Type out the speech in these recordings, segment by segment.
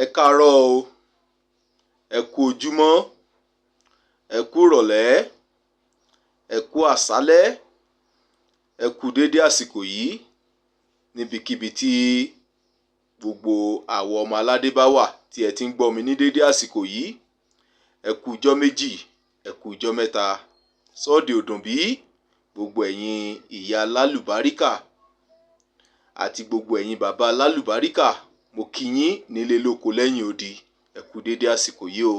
Ẹ káàárọ̀ o, ẹ kú ojúmọ́, ẹ kú ìrọ̀lẹ́, ẹ kú àṣálẹ́, ẹ kú dédé àsìkò yìí níbikíbi tí gbogbo àwọn ọmọ aládé bá wà tí ẹ ti ń gbọ́ mi ní dédé àsìkò yìí. Ẹ kú ijọ́ méjì, ẹ kú ijọ́ mẹ́ta, sọ́ọ̀dì òdùn bí gbogbo ẹ̀yin ìyá alálùbáríkà àti gbogbo ẹ̀yin bàbá alálùbáríkà. Mo kí yín nílé lóko lẹ́yìn odi, ẹ kú dédé àsìkò yìí o.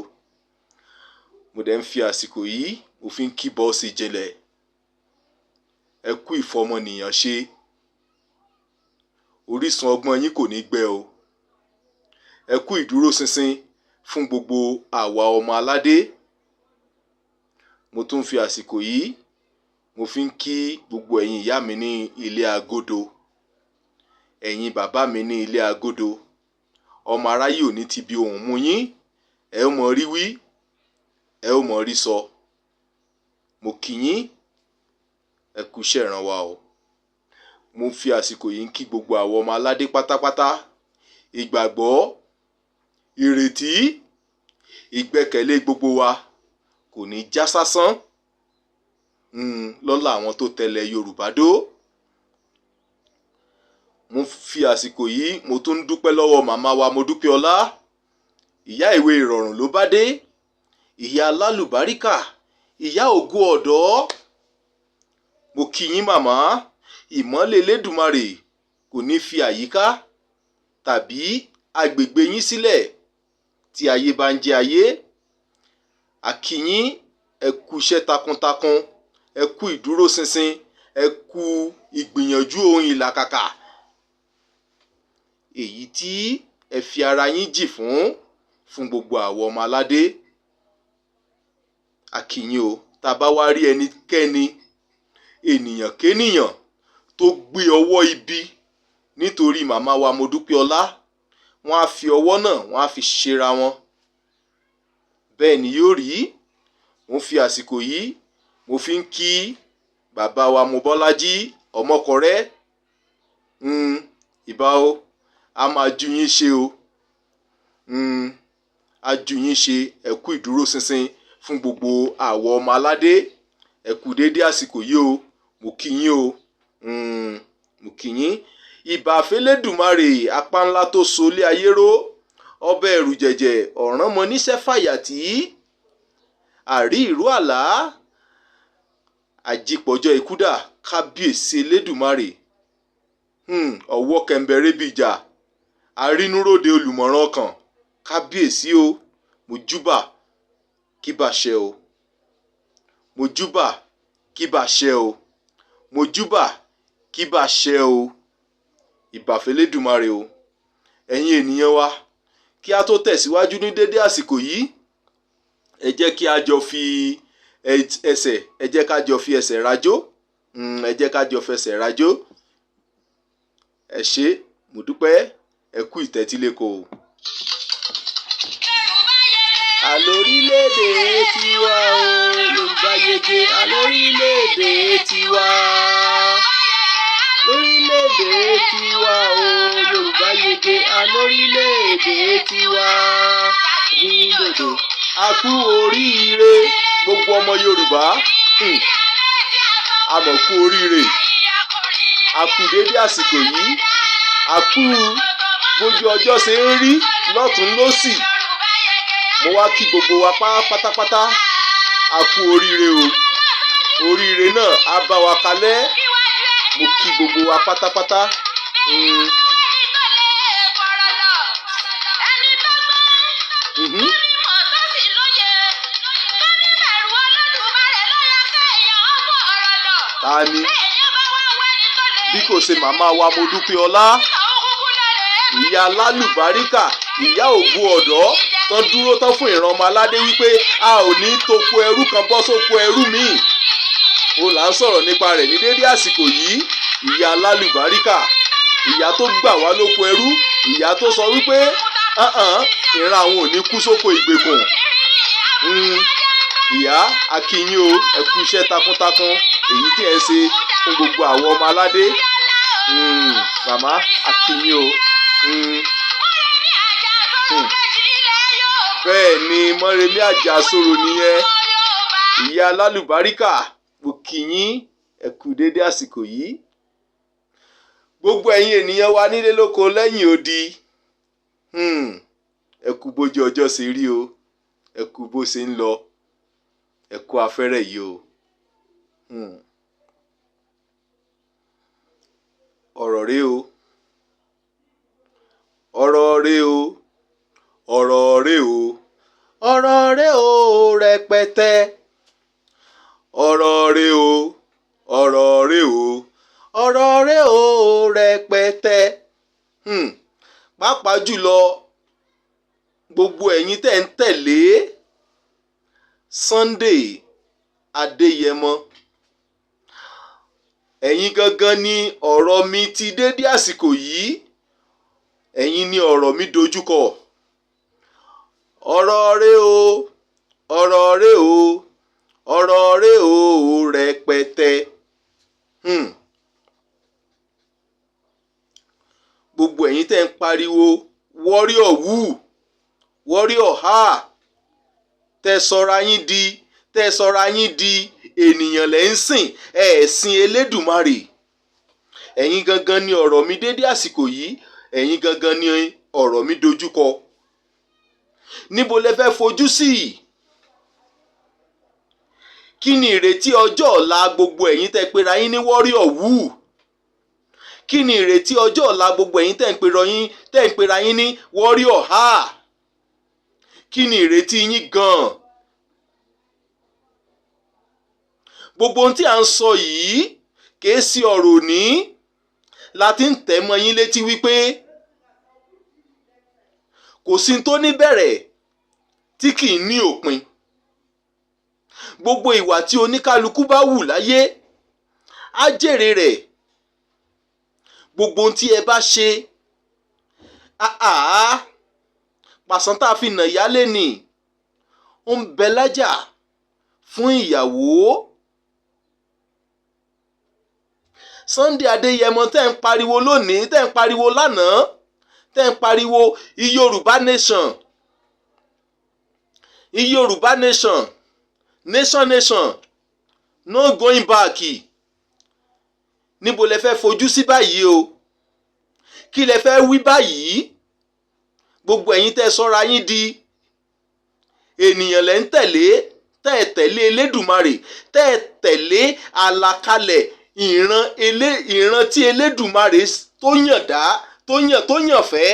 Mo dẹ̀ ń fi àsìkò yìí mo fi ń kí bọ́ọ̀sì jinlẹ̀. Ẹ kú ìfọmọnìyàn ṣe, orísun ọgbọ́n yín kò ní gbẹ o. Ẹ kú ìdúróṣinṣin fún gbogbo àwa ọmọ aládé. Mo tún fi àsìkò yìí mo fi ń kí gbogbo ẹ̀yin ìyá mi ní ilé agodo, ẹ̀yin bàbá mi ní ilé agodo. Ọmọ aráyé ò ní ti bi ohùn mú yín, ẹ ó mọ rí wí, ẹ ó mọ rí sọ. Mo kí yín, ẹ kú iṣẹ́ ìrànwá o. Mo fi àsìkò yìí ń kí gbogbo àwọn ọmọ aládé pátápátá. Ìgbàgbọ́, ìrètí, ìgbẹ́kẹ̀lé gbogbo wa kò ní já sásán lọ́lá àwọn tó tẹ̀lé Yorùbá dó. Mo fi àsìkò yìí mo tún ń dúpẹ́ lọ́wọ́ màmá wa Modúpẹ́ọlá. Ìyá ìwé ìrọ̀rùn ló bá dé, ìyá alálùbáríkà, ìyá ògo ọ̀dọ́. Mo kí yín màmá, ìmọ́lẹ̀ Elédùmarè kò ní fi àyíká tàbí agbègbè yín sílẹ̀ tí ayé bá ń jẹ ayé. A kí yín, ẹ kú iṣẹ́ takuntakun, ẹ kú ìdúróṣinṣin, ẹ kú ìgbìyànjú ohun ìlàkàkà èyí tí ẹ fi ara yín jì fún gbogbo àwọn ọmọ aládé. A kí yín o. Tá bá wá rí ẹnikẹ́ni, ènìyàn kénìyàn tó gbé ọwọ́ ibi nítorí màmá wa Modúpẹ́ọlá, wọ́n á fi ọwọ́ náà wọ́n á fi ṣera wọn. Bẹ́ẹ̀ ni yóò rí. Mo fi àsìkò yìí mo fi ń kí bàbá wa Mobọ́lájí Ọmọkọrẹ́. Ìbà o, a máa ju yín ṣe o. A ju yín ṣe, ẹ kú ìdúróṣinṣin fún gbogbo àwọn ọmọ aládé. Ẹ kú dédé àsìkò yìí o. Mo kí yín o. Mo kí yín. Ìbà f'Elédùmarè apá ńlá tó solé ayé ró, ọbẹ̀ ẹ̀rù jẹ̀jẹ̀ ọ̀ràn mọ níṣẹ́ fàyàtì, àrí ìró àlá àjípọ̀jọ́ ikúdà, kábíyèsí Elédùmarè. Ọwọ́ kẹ̀mbẹ̀rẹ̀ bíjà, arínúróde olùmọ̀ràn ọkàn, kábíyèsí o. Mo júbà kí bá ṣẹ o. Mo júbà kí bá ṣẹ o. Mo júbà kí bá ṣẹ o. Ìbà f'Elédùmarè o. Ẹ̀yin ènìyàn wa, kí a tó tẹ̀síwájú ní dédé àsìkò yìí, ẹ jẹ́ kí a jọ fi ẹsẹ̀ rajó. Ẹ jẹ́ ká jọ fẹsẹ̀ rajó. Ẹ ṣé, mo dúpẹ́, ẹ kú ìtẹ́tíléko o. Àlórílẹ̀-èdè tiwa o, Yorùbá yege, àlórílẹ̀-èdè tiwa. Lórílẹ̀-èdè tiwa o, Yorùbá yege, àlórílẹ̀-èdè tiwa. Nílòdò, a kú oríire gbogbo ọmọ Yorùbá. A mọ̀ kú oríire. A kú dédé àsìkò yìí. A kú bójú ọjọ́ ṣe ń rí lọ́tún lósì. Mo wá kí gbogbo wa pátápátá. A kú oríire o. Oríire náà á bá wa kalẹ̀. Mo kí gbogbo wa pátápátá. Ta ni bí kò ṣe màmá wa Modúpẹ́ọlá, ìyá alálùbáríkà, ìyá ògo ọ̀dọ́ tán dúró tán fún ìran ọmọ aládé wípé a ò ní toko ẹrú kan bọ́ sóko ẹrú míì. O là ń sọ̀rọ̀ nípa rẹ̀ ní dédé àsìkò yìí. Ìyá alálùbáríkà, ìyá tó gbà wá lóko ẹrú, ìyá tó sọ wípé ìran àwọn ò ní kú sóko ìgbèkùn. Ìyá, a kí yín o. Ẹ kú iṣẹ́ takuntakun èyí tí ẹ ń ṣe fún gbogbo àwọn ọmọ aládé. Màmá, a kí yín o. ni Mọ́remí Àjàsorò nìyẹn, ìyá alálùbáríkà. Mo kí yín, ẹ kú dédé àsìkò yìí. Gbogbo ẹ̀yin ènìyàn wa nílé lóko lẹ́yìn odi, ẹ kú bójú ọjọ́ ṣe rí o, ẹ kú bó ṣe ń lọ, ẹ kú afẹ́rẹ́ yìí o. Ọ̀rọ̀ rẹ o, ọ̀rọ̀ rẹ o, ọ̀rọ̀ rẹ o, ọ̀rọ̀ rẹ o rẹpẹtẹ. Ọ̀rọ̀ rẹ o, ọ̀rọ̀ rẹ o, ọ̀rọ̀ rẹ o rẹpẹtẹ. Pàápàá jùlọ gbogbo ẹ̀yin tẹ́ ń tẹ̀lé Sunday Adéyẹmọ, ẹ̀yin gangan ni ọ̀rọ̀ mi ti dédé àsìkò yìí, ẹ̀yin ni ọ̀rọ̀ mi dojúkọ. Ọ̀rọ̀ rẹ o, ọ̀rọ̀ rẹ o, ọ̀rọ̀ rẹ o rẹpẹtẹ. Gbogbo ẹ̀yin tẹ́ ń pariwo warrior wù, warrior ha, tẹ́ sọra yín di ènìyàn lẹ́ ń sìn, ẹ̀sìn Elédùmarè. Ẹ̀yin gangan ni ọ̀rọ̀ mi dédé àsìkò yìí, ẹ̀yin gangan ni ọ̀rọ̀ mi dojúkọ. Níbo lẹ fẹ́ fojú sí? Kí ni ìrètí ọjọ́ ọ̀la gbogbo ẹ̀yin tẹ́ pera yín ní warrior wù? Kí ni ìrètí ọjọ́ ọ̀la gbogbo ẹ̀yin tẹ́ ń pera yín ní warrior ha? Kí ni ìrètí yín gan-an? Gbogbo ohun tí à ń sọ yìí kìí sí ọ̀rọ̀ òní, láti ń tẹ̀ mọ́ yín létí wípé kò sí tó ní bẹ̀rẹ̀ tí kì í ní òpin. Gbogbo ìwà tí oníkálukú bá wù láyé á jèrè rẹ̀. Gbogbo ohun tí ẹ bá ṣe, pàṣán tá a fi nà yálé ni ó ń bẹ lájà fún ìyàwó. Sunday Adéyẹmọ tẹ́ ń pariwo lónìí, tẹ́ ń pariwo lánàá, tẹ́ ń pariwo Yorùbá nation, Yorùbá nation, nation, no going back. Níbo lẹ fẹ́ fojú sí báyìí o? Kí lẹ fẹ́ wí báyìí? Gbogbo ẹ̀yin tẹ́ sọ́ra yín di ènìyàn lẹ́ ń tẹ̀lé, tẹ́ ẹ tẹ̀lé Elédùmarè, tẹ́ ẹ tẹ̀lé àlàkalẹ̀ ìran tí Elédùmarè tó yàn dá, tó yàn fẹ́.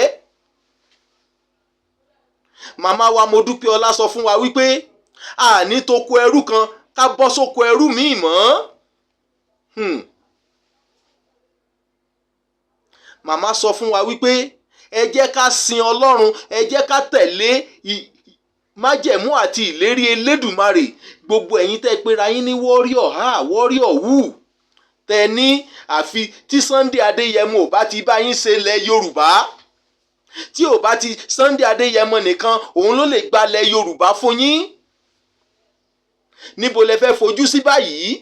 Màmá wa Modúpẹ́ọlá sọ fún wa wípé àní tó kó ẹrú kan ká bọ́ sóko ẹrú míì mọ́. Màmá sọ fún wa wípé ẹ jẹ́ ká sin Ọlọ́run, ẹ jẹ́ ká tẹ̀lé májẹ̀mú àti ìlérí Elédùmarè. Gbogbo ẹ̀yin tẹ́ pera yín ní warrior ha, warrior wù, tẹ́ ní àfi tí Sunday Adéyẹmọ ò bá ti bá yín ṣe ilẹ̀ Yorùbá, tí ò bá ti Sunday Adéyẹmọ nìkan òun ló lè gbalẹ̀ Yorùbá fún yín. Níbo lẹ fẹ́ fojú sí báyìí?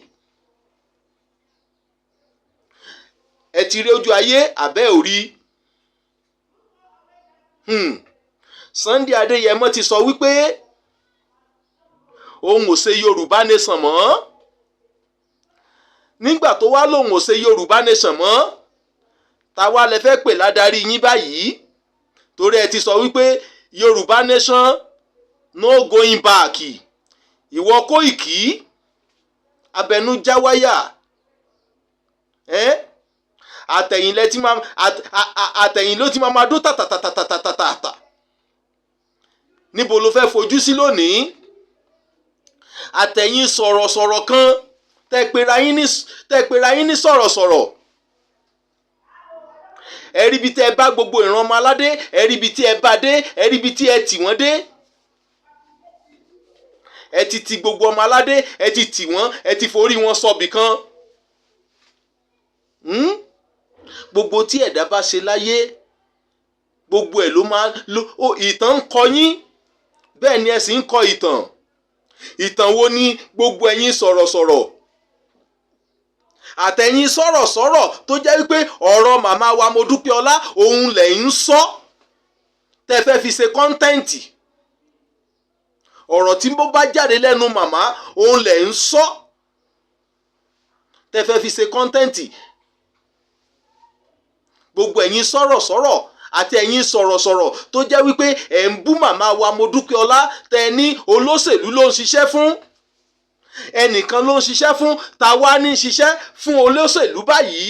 Ẹ ti rí ojú ayé àbẹ́ òrí? Sunday Adéyẹmọ ti sọ wípé òun ò ṣe Yorùbá nation mọ́. Nígbà tó wá lòun ò ṣe Yorùbá nation mọ́, ta wá lẹ fẹ́ pè ládarí yín báyìí? Torí ẹ ti sọ wípé Yorùbá nation no going back. Ìwọ Kóìkí abẹnujáwáyà, àtẹ̀yìn ló ti máa dún tàtàtàtàtàtàtà. Níbo ló fẹ́ fojú sí lónìí? Àtẹ̀yìn sọ̀rọ̀sọ̀rọ̀ kan tẹ́ pera yín ní sọ̀rọ̀sọ̀rọ̀. Ẹ rí ibi tí ẹ bá gbogbo ìran ọmọ aládé, ẹ rí ibi tí ẹ bá dé, ẹ rí ibi tí ẹ tì wọ́n dé. Ẹ ti ti gbogbo ọmọ aládé, ẹ ti tì wọ́n, ẹ ti forí wọn sọbì kan. Gbogbo tí ẹ̀dá bá ṣe láyé, gbogbo ẹ̀ ló máa ìtàn ń kọ yín, bẹ́ẹ̀ ni ẹ sì ń kọ ìtàn. Ìtàn wo ni gbogbo ẹ̀yin sọ̀rọ̀sọ̀rọ̀ àtẹ̀yìn sọ̀rọ̀sọ̀rọ̀ tó jẹ́ wípé ọ̀rọ̀ màmá wa Modúpẹ́ọlá òun lẹ̀ ń sọ tẹ́ fẹ́ fi ṣe kọ́ńtẹ́ǹtì. ọ̀rọ̀ tí bó bá jáde lẹ́nu màmá òun lẹ̀ ń sọ tẹ́ fẹ́ fi ṣe kọ́ńtẹ́ǹtì. Gbogbo ẹ̀yin sọ̀rọ̀sọ̀rọ̀ àti ẹ̀yin sọ̀rọ̀sọ̀rọ̀ tó jẹ́ wípé ẹ̀ ń bú màmá wa Modúpẹ́ọlá tẹ́ ní olóṣèlú ló ń ṣiṣẹ́ fún, ẹnìkan ló ń ṣiṣẹ́ fún, ta wá ní ṣiṣẹ́ fún olóṣèlú báyìí?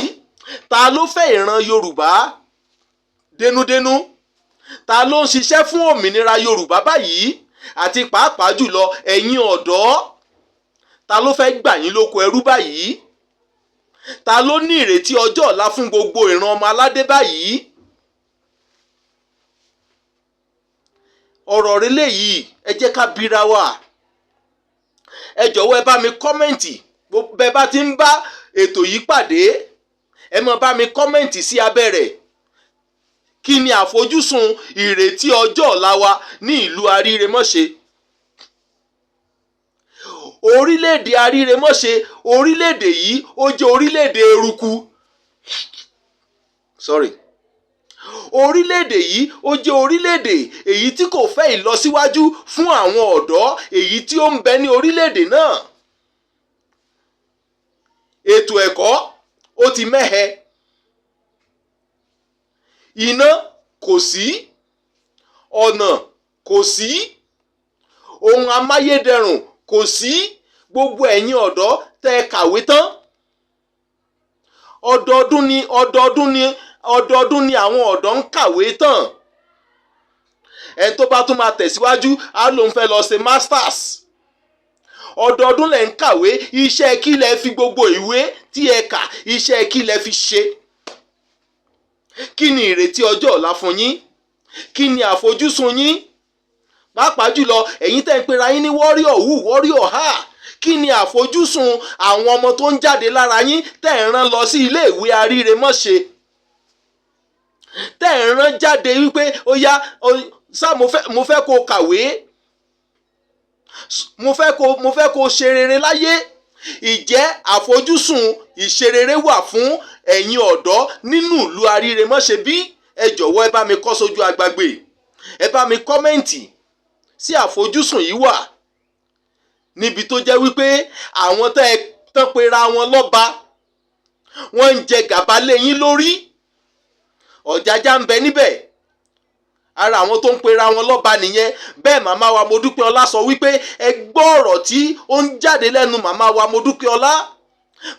Ta ló fẹ́ ìran Yorùbá dénúdénú? Ta ló ń ṣiṣẹ́ fún òmìnira Yorùbá báyìí? Àti pàápàá jùlọ ẹ̀yin ọ̀dọ́, ta ló fẹ́ gbà yín lóko ẹrú báyìí? Ta ló ní ìrètí ọjọ́ ọ̀la fún gbogbo ìran ọmọ aládé báyìí? Ọ̀rọ̀ relé yìí ẹ jẹ́ ká bira wa. Ẹ jọ̀wọ́ ẹ bá mi kọ́mẹ̀ǹtì bẹ́ẹ̀ bá ti ń bá ètò yìí pàdé, ẹ máa bá mi kọ́mẹ̀ǹtì sí abẹ́ rẹ̀. Kí ni àfojúsùn ìrètí ọjọ́ ọ̀la wa ní ìlú Aríremọ́ṣe? Orílẹ̀-èdè Aríremọ́ṣe, orílẹ̀-èdè yìí ó jẹ́ orílẹ̀-èdè eruku. Orílẹ̀-èdè yìí ó jẹ́ orílẹ̀-èdè èyí tí kò fẹ́ ìlọsíwájú fún àwọn ọ̀dọ́ èyí tí ó ń bẹ ní orílẹ̀-èdè náà. Ètò ẹ̀kọ́ ó ti mẹ́hẹ. Iná kò sí, ọ̀nà kò sí, ohun amáyédẹrùn kò sí. Gbogbo ẹ̀yin ọ̀dọ́ tẹ́ ẹ kàwé tán, ọdọọdún ni àwọn ọ̀dọ́ ń kàwé tán. Ẹni tó bá tún máa tẹ̀síwájú á lóun fẹ́ lọ ṣe masters. Ọdọọdún lẹ̀ ń kàwé, iṣẹ́ kí lẹ fi gbogbo ìwé tí ẹ kà, iṣẹ́ kí lẹ fi ṣe? Kí ni ìrètí ọjọ́ ọ̀la fún yín? Kí ni àfojúsùn yín? Pàápàá jùlọ ẹ̀yin tẹ́ ń pera yín ní warrior who, warrior ha. Kí ni àfojúsùn àwọn ọmọ tó ń jáde lára yín tẹ́ ń rán lọ sí iléèwé Aríremọ́ṣe? Tẹ́ ń rán jáde wípé ó yá sá mo fẹ́ kó kàwé, mo fẹ́ kó ṣe rere láyé. Ìjẹ́ àfojúsùn ìṣerere wà fún ẹ̀yin ọ̀dọ́ nínú ìlú Aríremọ́ṣe bí? Ẹ jọ̀wọ́ ẹ bá mi kọ sójú agbágbé, ẹ bá mi kọ́mẹ̀ǹtì sí àfojúsùn yìí wà. Níbi tó jẹ́ wípé àwọn tán pera wọn lọ́ba wọ́n ń jẹ gàba lé yín lórí. Ọ̀jájá ń bẹ níbẹ̀, ara àwọn tó ń pera wọn lọ́ba nìyẹn. Bẹ́ẹ̀ màmá wa Modúpẹ́ọlá sọ wípé ẹ gbọ́ ọ̀rọ̀ tí ó ń jáde lẹ́nu màmá wa Modúpẹ́ọlá.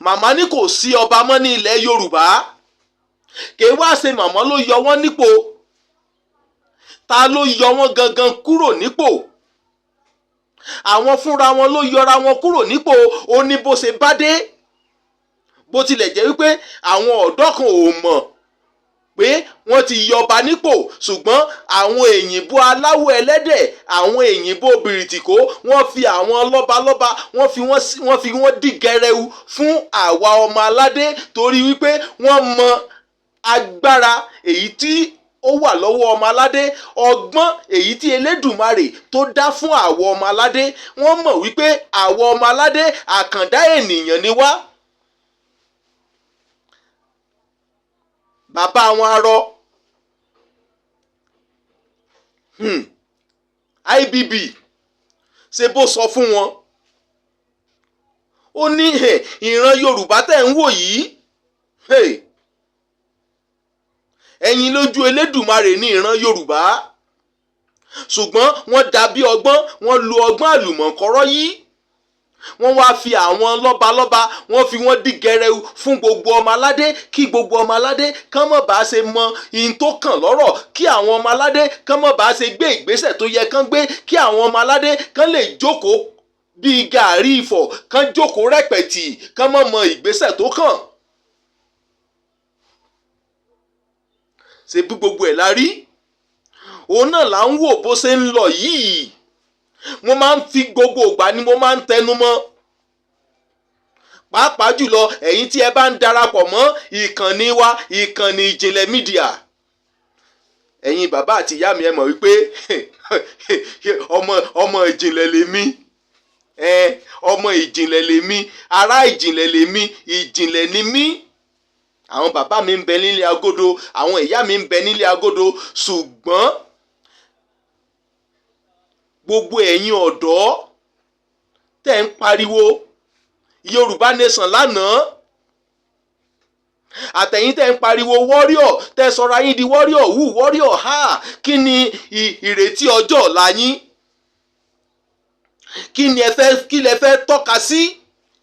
Màmá ní kò sí ọba mọ́ ní ilẹ̀ Yorùbá. Kì í wá ṣe màmá ló yọ wọ́n nípò. Ta ló yọ wọ́n gangan kúrò nípò? Àwọn fúnra wọn ló yọra wọn kúrò nípò. Ó ní bó ṣe bá dé. Bó tilẹ̀ jẹ́ wípé àwọn ọ̀dọ́ kan ò mọ̀ pé wọ́n ti yọba nípò, ṣùgbọ́n àwọn èyìnbó aláwọ̀ ẹlẹ́dẹ̀, àwọn èyìnbó bìrìtìkó, wọ́n fi àwọn lọ́balọ́ba wọ́n fi wọ́n dí gẹrẹwu fún àwa ọmọ aládé, torí wípé wọ́n mọ agbára èyí tí ó wà lọ́wọ́ ọmọ aládé, ọgbọ́n èyí tí Elédùmarè tó dá fún àwa ọmọ aládé. Wọ́n mọ̀ wípé àwa ọmọ aládé àkàndá ènìyàn ni wá. Bàbá wọn arọ IBB ṣe bó sọ fún wọn. Ó ní ìran Yorùbá tẹ́ ń wò yìí, ẹ̀yin lójú Elédùmarè ní ìran Yorùbá, ṣùgbọ́n wọ́n dàbí ọgbọ́n, wọ́n lo ọgbọ́n àlùmọ̀kọ́rọ́ yìí. Wọ́n wá fi àwọn lọ́balọ́ba wọ́n fi wọ́n dí gẹrẹwu fún gbogbo ọmọ aládé, kí gbogbo ọmọ aládé kán mọ̀ bá ṣe mọ ihun tó kàn lọ́rọ̀, kí àwọn ọmọ aládé kán mọ̀ bá ṣe gbé ìgbésẹ̀ tó yẹ kán gbé, kí àwọn ọmọ aládé kán lè jókòó bíi gàárì ìfọ̀, kán jókòó rẹpẹ̀tì, kán mọ̀ mọ ìgbésẹ̀ tó kàn. Ṣé bí gbogbo ẹ̀ la rí? Òun náà là ń wò bó ṣe ń lọ yìí. Mo máa ń fi gbogbo ìgbà ni mo máa ń tẹnu mọ́. Pàápàá jùlọ ẹ̀yin tí ẹ bá ń darapọ̀ mọ́ ìkànnì wa, ìkànnì Ìjìnlẹ̀ Mídíà. Ẹ̀yin bàbá àti ìyá mi ẹ mọ̀ wípé ọmọ ìjìnlẹ̀ lèmi. Ọmọ ìjìnlẹ̀ lèmi, ará ìjìnlẹ̀ lèmi, ìjìnlẹ̀ ni mí. Àwọn bàbá mi ń bẹ nílé agodo, àwọn ìyá mi ń bẹ nílé agodo, ṣùgbọ́n gbogbo ẹ̀yin ọ̀dọ́ tẹ́ ń pariwo Yorùbá nation lánàá, àtẹ̀yìn tẹ́ ń pariwo warrior, tẹ́ sọra yín di warrior warrior ha, kí ni ìrètí ọjọ́ ọ̀la yín? Kí lẹ fẹ́ tọ́ka sí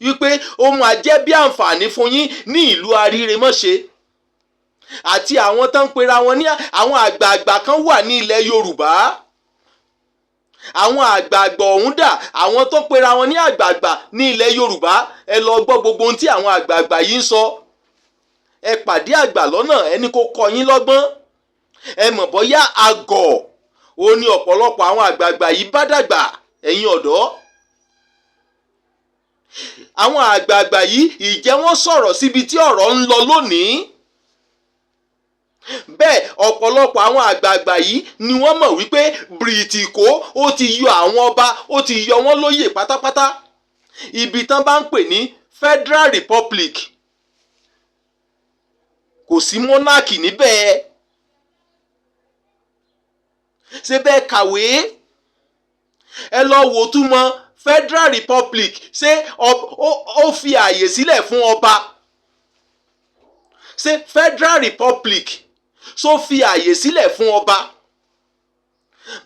wípé ó máa jẹ́ bí àǹfààní fún yín ní ìlú Aríremọ́ṣe? Àti àwọn tó ń pera wọn ní àwọn àgbààgbà kan wà ní ilẹ̀ Yorùbá. Àwọn àgbààgbà ọ̀hún dà, àwọn tó ń pera wọn ní àgbààgbà ní ilẹ̀ Yorùbá. Ẹ lọ gbọ́ gbogbo ohun tí àwọn àgbààgbà yìí ń sọ. Ẹ pàdé àgbà lọ́nà, ẹni kó kọ́ yín lọ́gbọ́n. Ẹ mọ̀ bóyá àgọ̀ ó ní ọ̀pọ̀lọpọ̀ àwọn àgbààgbà yìí bá dàgbà, ẹ̀yin ọ̀dọ́. Àwọn àgbààgbà yìí ìjẹ́ wọ́n sọ̀rọ̀ síbi tí ọ̀rọ̀ ń lọ lónìí. Bẹ́ẹ̀ ọ̀pọ̀lọpọ̀ àwọn àgbààgbà yìí ni wọ́n mọ̀ wípé Bìrìtìkó ó ti yọ àwọn ọba, ó ti yọ wọ́n lóyè pátápátá. Ibi tán bá ń pè ní Federal Republic, kò sí monarchy níbẹ̀. Ṣé bẹ́ẹ̀ kàwé? Ẹ lọ wò túmọ̀ Federal Republic. Ṣé ó fi ààyè sílẹ̀ fún ọba? Ṣé Federal Republic ṣó fi ààyè sílẹ̀ fún ọba?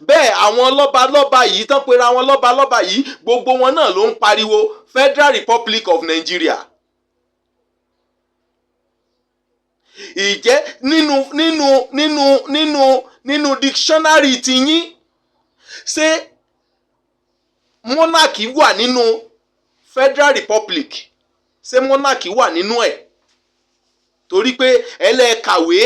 Bẹ́ẹ̀ àwọn lọ́balọ́ba yìí tán pera wọn lọ́balọ́ba yìí, gbogbo wọn náà ló ń pariwo Federal Republic of Nigeria. Ìjẹ́ nínú dictionary ti yín, ṣé monarchy wà nínú Federal Republic? Ṣé monarchy wà nínú ẹ̀? Torí pé ẹlẹ́kàwé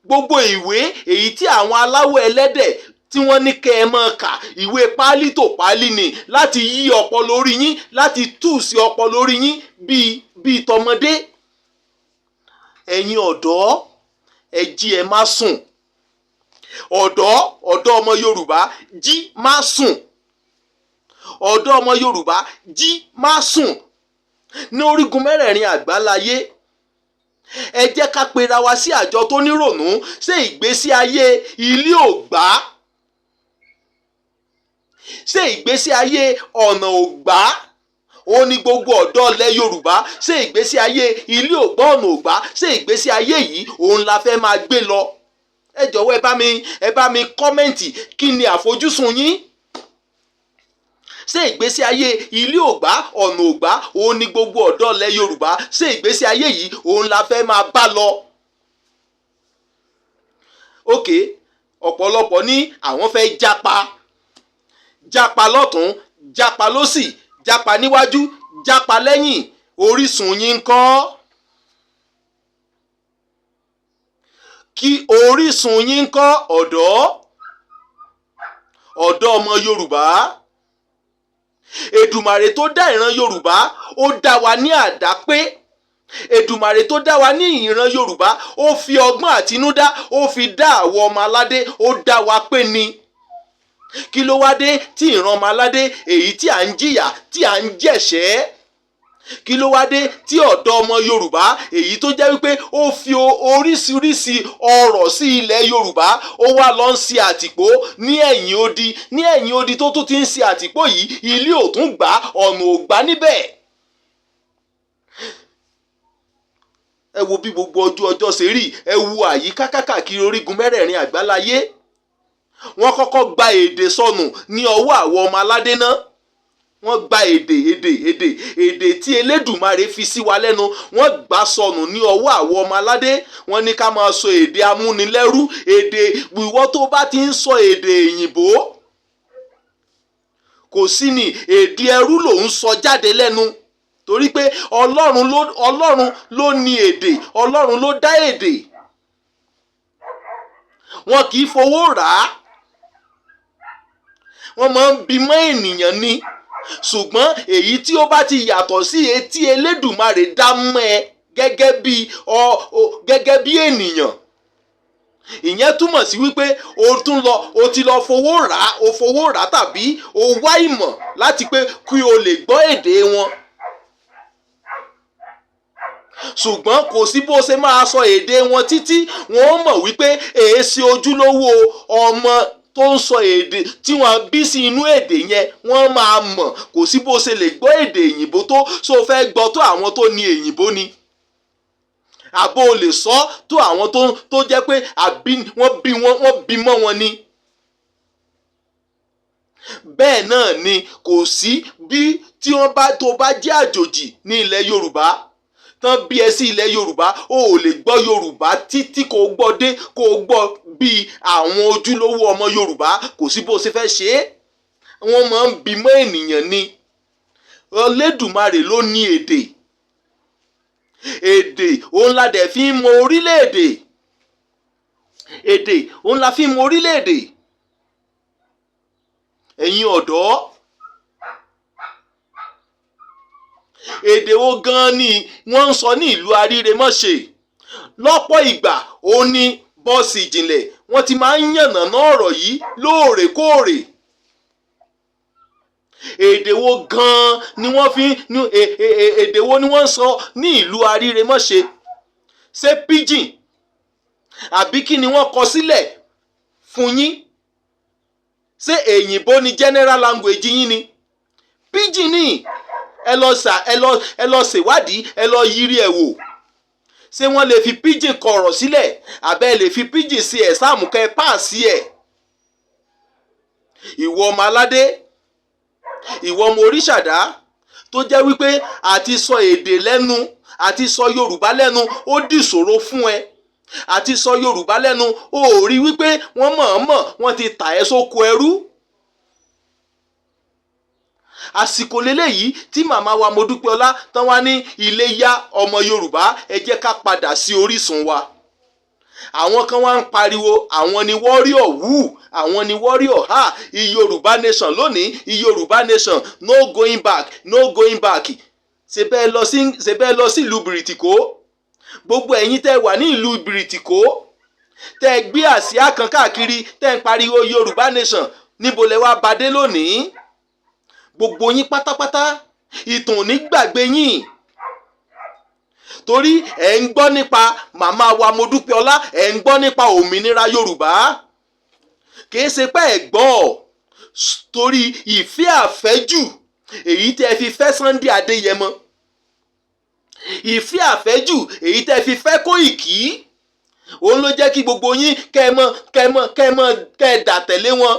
gbogbo ìwé èyí tí àwọn aláwọ̀ ẹlẹ́dẹ̀ tí wọ́n ní kẹ́ ẹ máa kà, ìwé páálí tó páálí ni, láti yí ọpọlọ orí yín, láti tú sí ọpọlọ orí yín bíi tọmọdé. Ẹ̀yin ọ̀dọ́, ẹ jí ẹ má sùn. ọ̀dọ́ ọmọ Yorùbá, jí má sùn. ọ̀dọ́ ọmọ Yorùbá, jí má sùn. Ní orígun mẹ́rẹ̀ẹ̀rin àgbáláyé, ẹ jẹ́ ká pera wa sí àjọ tó nírònú. Ṣé ìgbésí ayé ilé ò gbà? Ṣé ìgbésí ayé ọ̀nà ò gbà? Ó ní gbogbo ọ̀dọ́ ilẹ̀ Yorùbá. Ṣé ìgbésí ayé ilé ò gbà, ọ̀nà ò gbà? Ṣé ìgbésí ayé yìí òun la fẹ́ máa gbé lọ? Ẹ jọ̀wọ́ ẹ bá mi kọ́mẹ̀ǹtì, kí ni àfojúsùn yín? Ṣé ìgbésí ayé ilé ò gbà, ọ̀nà ò gbà, òun ni gbogbo ọ̀dọ́ ilẹ̀ Yorùbá? Ṣé ìgbésí ayé yìí òun la fẹ́ máa bá lọ? Ókè, ọ̀pọ̀lọpọ̀ ní àwọn fẹ́ jápa lọ́tún, jápa lósì, jápa níwájú, jápa lẹ́yìn. Orísun yín ńkọ́? Kí orísun yín ńkọ́, ọ̀dọ́ ọmọ Yorùbá? Èdùmàrè tó dá ìran Yorùbá, ó dá wa ní àdápé. Èdùmàrè tó dá wa ní ìran Yorùbá, ó fi ọgbọ́n àtinúdá, ó fi dá àwọn ọmọ aládé, ó dá wa pé ni. Kí ló wá dé tí ìran ọmọ aládé èyí tí à ń jìyà, tí à ń jẹ̀ṣẹ́? Kí ló wá dé tí ọ̀dọ́ ọmọ Yorùbá èyí tó jẹ́ wípé ó fi oríṣiríṣi ọrọ̀ sí ilẹ̀ Yorùbá, ó wá lọ ń ṣe àtìpó ní ẹ̀yìn odi tó tún ti ń ṣe àtìpó yìí, ilé ò tún gbà, ọ̀nà ò gbà níbẹ̀? Ẹ wo bí gbogbo ojú ọjọ́ ṣe rí. Ẹ wo àyíká kákàkiri orígun mẹ́rẹ̀ẹ̀rin àgbáláyé. Wọ́n kọ́kọ́ gba èdè sọnù ní ọwọ́ àwọn ọmọ aládé náà. Wọ́n gba èdè tí Elédùmarè fi sí wa lẹ́nu, wọ́n gbà sọnù ní ọwọ́ àwọn ọmọ aládé. Wọ́n ní ká máa sọ èdè amúnilẹ́rú. Èdè ìwọ tó bá ti ń sọ èdè òyìnbó, kò sí ní èdè ẹrú lòún sọ jáde lẹ́nu. Torí pé Ọlọ́run ló ní èdè, Ọlọ́run ló dá èdè. Wọn kì í fowó rà á, wọ́n máa ń bí mọ́ ènìyàn ni. Ṣùgbọ́n èyí tí ó bá ti yàtọ̀ sí etí Elédùmarè dá mọ́ ẹ gẹ́gẹ́ bí ènìyàn, ìyẹn túmọ̀ sí wípé o ti lọ fowó rà tàbí o wá ìmọ̀ láti pé kí o lè gbọ́ èdè wọn. Ṣùgbọ́n kò sí bó ṣe máa sọ èdè wọn títí wọn ó mọ̀ wípé èéṣe ojúlówó ọmọ tó ń sọ èdè tí wọ́n bí sí inú èdè yẹn wọ́n máa mọ̀. Kò sí bó ṣe lè gbọ́ èdè òyìnbó tó so fẹ́ gbọ́ tó àwọn tó ní òyìnbó ni. Àbó lè sọ tó àwọn tó jẹ́ pé wọ́n bí mọ́ wọn ni. Bẹ́ẹ̀ náà ni kò sí bí tí tó bá jẹ́ àjòjì ní ilẹ̀ Yorùbá tán bí ẹ sí ilẹ̀ Yorùbá o ò lè gbọ́ Yorùbá títí kò gbọ́ dé kò gbọ́ bí àwọn ojúlówó ọmọ Yorùbá. Kò sí bó ṣe fẹ́ ṣe é, wọ́n máa ń bímọ ènìyàn ni. Olódùmarè ló ní èdè. Èdè òun la dẹ̀ fi ń mọ orílẹ̀-èdè. Èdè òun la fi ń mọ orílẹ̀-èdè. Ẹ̀yin ọ̀dọ́, èdè wo gan ni wọ́n ń sọ ní ìlú Arírèmọ́ṣẹ́? Lọ́pọ̀ ìgbà ó ní bọ́ọ̀sì ìjìnlẹ̀ wọ́n ti máa ń yànnàná ọ̀rọ̀ yìí lóòrèkóòrè. Èdè wo gan ni wọ́n fi èdè wo ni wọ́n ń sọ ní ìlú Arírèmọ́ṣẹ́? Ṣé pidgin àbí kí ni wọ́n kọ sílẹ̀ fún yín? Ṣé èyìnbó ni general language yín ni? Pidgin ni. Ẹ lọ ṣèwádìí, ẹ lọ yiri ẹ̀ wò. Ṣé wọ́n lè fi pidgin kọ̀rọ̀ sílẹ̀ àbẹ́ lè fi pidgin sí ẹ̀sáàmù kẹ́ páàsì ẹ̀? Ìwọ ọmọ aládé, ìwọ ọmọ oríṣàdá tó jẹ́ wípé àti sọ èdè lẹ́nu àti sọ Yorùbá lẹ́nu ó dìṣòro fún ẹ. Àti sọ Yorùbá lẹ́nu ó rí wípé wọ́n mọ̀ọ́mọ̀ wọ́n ti tà ẹ́ sóko ẹrú. Àsìkò lélẹ́yìí tí màmá wa Modúpẹ́ọlá tán wá ní Iléyá ọmọ Yorùbá ẹ jẹ́ ká padà sí orísun wa. Àwọn kan wá ń pariwo àwọn ni warrior wù, àwọn ni warrior ha, Yorùbá nation lónìí, Yorùbá nation, no going back, no going back. Ṣé bẹ́ẹ̀ lọ sí ìlú Bìrìtìkó? Gbogbo ẹ̀yin tẹ́ wà ní ìlú Bìrìtìkó tẹ́ gbé àsíá kan káàkiri tẹ́ ń pariwo Yorùbá nation, níbo lẹ wá badé lónìí? Gbogbo yín pátápátá ìtàn ò ní gbàgbé yín. Torí ẹ̀ ń gbọ́ nípa màmá wa Modúpẹ́ọlá, ẹ̀ ń gbọ́ nípa òmìnira Yorùbá. Kìí ṣe pé ẹ̀ gbọ́ torí ìfẹ́ àfẹ́jù èyí tẹ́ fi fẹ́ Sunday Adéyẹmọ. Ìfẹ́ àfẹ́jù èyí tẹ́ fi fẹ́ Kóìkí. Òun ló jẹ́ kí gbogbo yín kẹ́ dà tẹ̀lé wọn.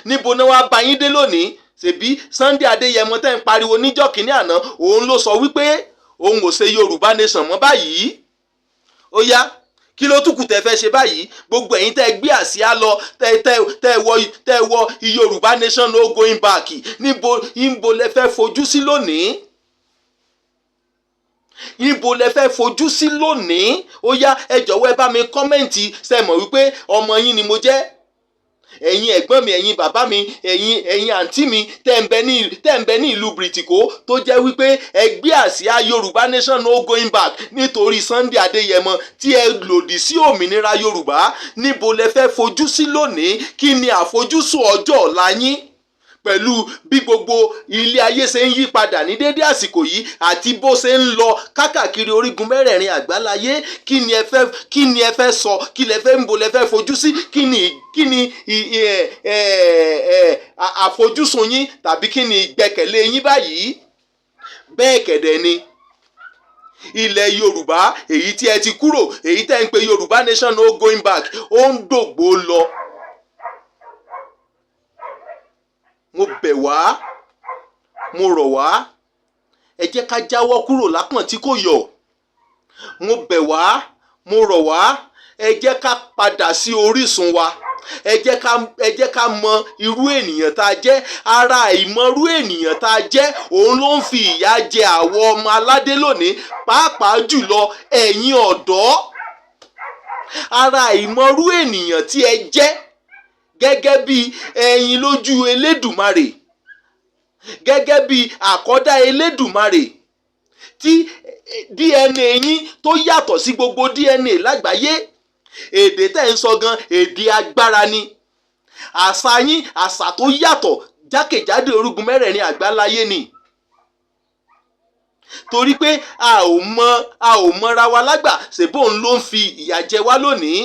Níbo náà wá bá yín dé lónìí? Ṣèbí Sunday Adéyẹmọ tẹ́ ń pariwo níjọ́ kìíní àná òun ló sọ wípé òun ò ṣe Yorùbá nation mọ́ báyìí. Ó yá, kí ló tún kù tẹ́ fẹ́ ṣe báyìí? Gbogbo ẹ̀yin tẹ́ gbé àsíá lọ tẹ́ wọ Yorùbá nation no going back. Níbo lẹ fẹ́ fojú sí lónìí? Níbo lẹ fẹ́ fojú sí lónìí? Ó yá, ẹ jọ̀wọ́ ẹ bá mi kọ́mẹ́ǹtì ṣé mọ̀ wípé ọmọ yín ni mo jẹ́. Ẹ̀yin ẹ̀gbọ́n mi, ẹ̀yin bàbá mi, ẹ̀yin àǹtí mi tẹ́ ń bẹ ní ìlú Bìrìtìkó tó jẹ́ wípé ẹgbẹ́ àsíá Yorùbá nation no going back nítorí Sunday Adéyẹmọ tí ẹ lòdì sí òmìnira Yorùbá. Níbo lẹ fẹ́ fojú sí lónìí? Kí ni àfojúsùn ọjọ́ ọ̀la yín pẹ̀lú bí gbogbo ilé ayé ṣe ń yí padà ní dédé àsìkò yìí àti bó ṣe ń lọ kákàkiri orígun mẹ́rẹ̀ẹ̀rin àgbáláyé? Kí ni ẹ fẹ́ sọ? Kí lẹ fẹ́ ń bo lẹ fẹ́ fojú sí? Kí ni àfojúsùn yín tàbí kí ni ìgbẹ́kẹ̀lé yín báyìí? Bẹ́ẹ̀ kẹ̀dẹ̀ ni ilẹ̀ Yorùbá èyí tí ẹ ti kúrò, èyí tẹ́ ń pe Yorùbá nation no going back, ó ń dògbò lọ. Mo bẹ̀ wá, mo rọ̀ wá, ẹ jẹ́ ká jáwọ́ kúrò lápọ̀n tí kò yọ̀. Mo bẹ̀ wá, mo rọ̀ wá, ẹ jẹ́ ká padà sí orísun wa. Ẹ jẹ́ ká mọ irú ènìyàn tá a jẹ́. Ara ìmọ̀rú ènìyàn tá a jẹ́ òun ló ń fi ìyà jẹ àwọn ọmọ aládé lónìí, pàápàá jùlọ ẹ̀yin ọ̀dọ́. Ara ìmọ̀rú ènìyàn tí ẹ jẹ́ gẹ́gẹ́ bí ẹyin lójú Elédùmarè, gẹ́gẹ́ bí àkọ́dá Elédùmarè, tí DNA yín tó yàtọ̀ sí gbogbo DNA lágbàáyé. Èdè tẹ́ ń sọ gan èdè agbára ni. Àṣà yín àṣà tó yàtọ̀ jákèjádò orígun mẹ́rẹ̀ẹ̀rin àgbáláyé ni. Torí pé a ò mọra wa lágbà, ṣèbó òun ló ń fi ìyà jẹ wá lónìí.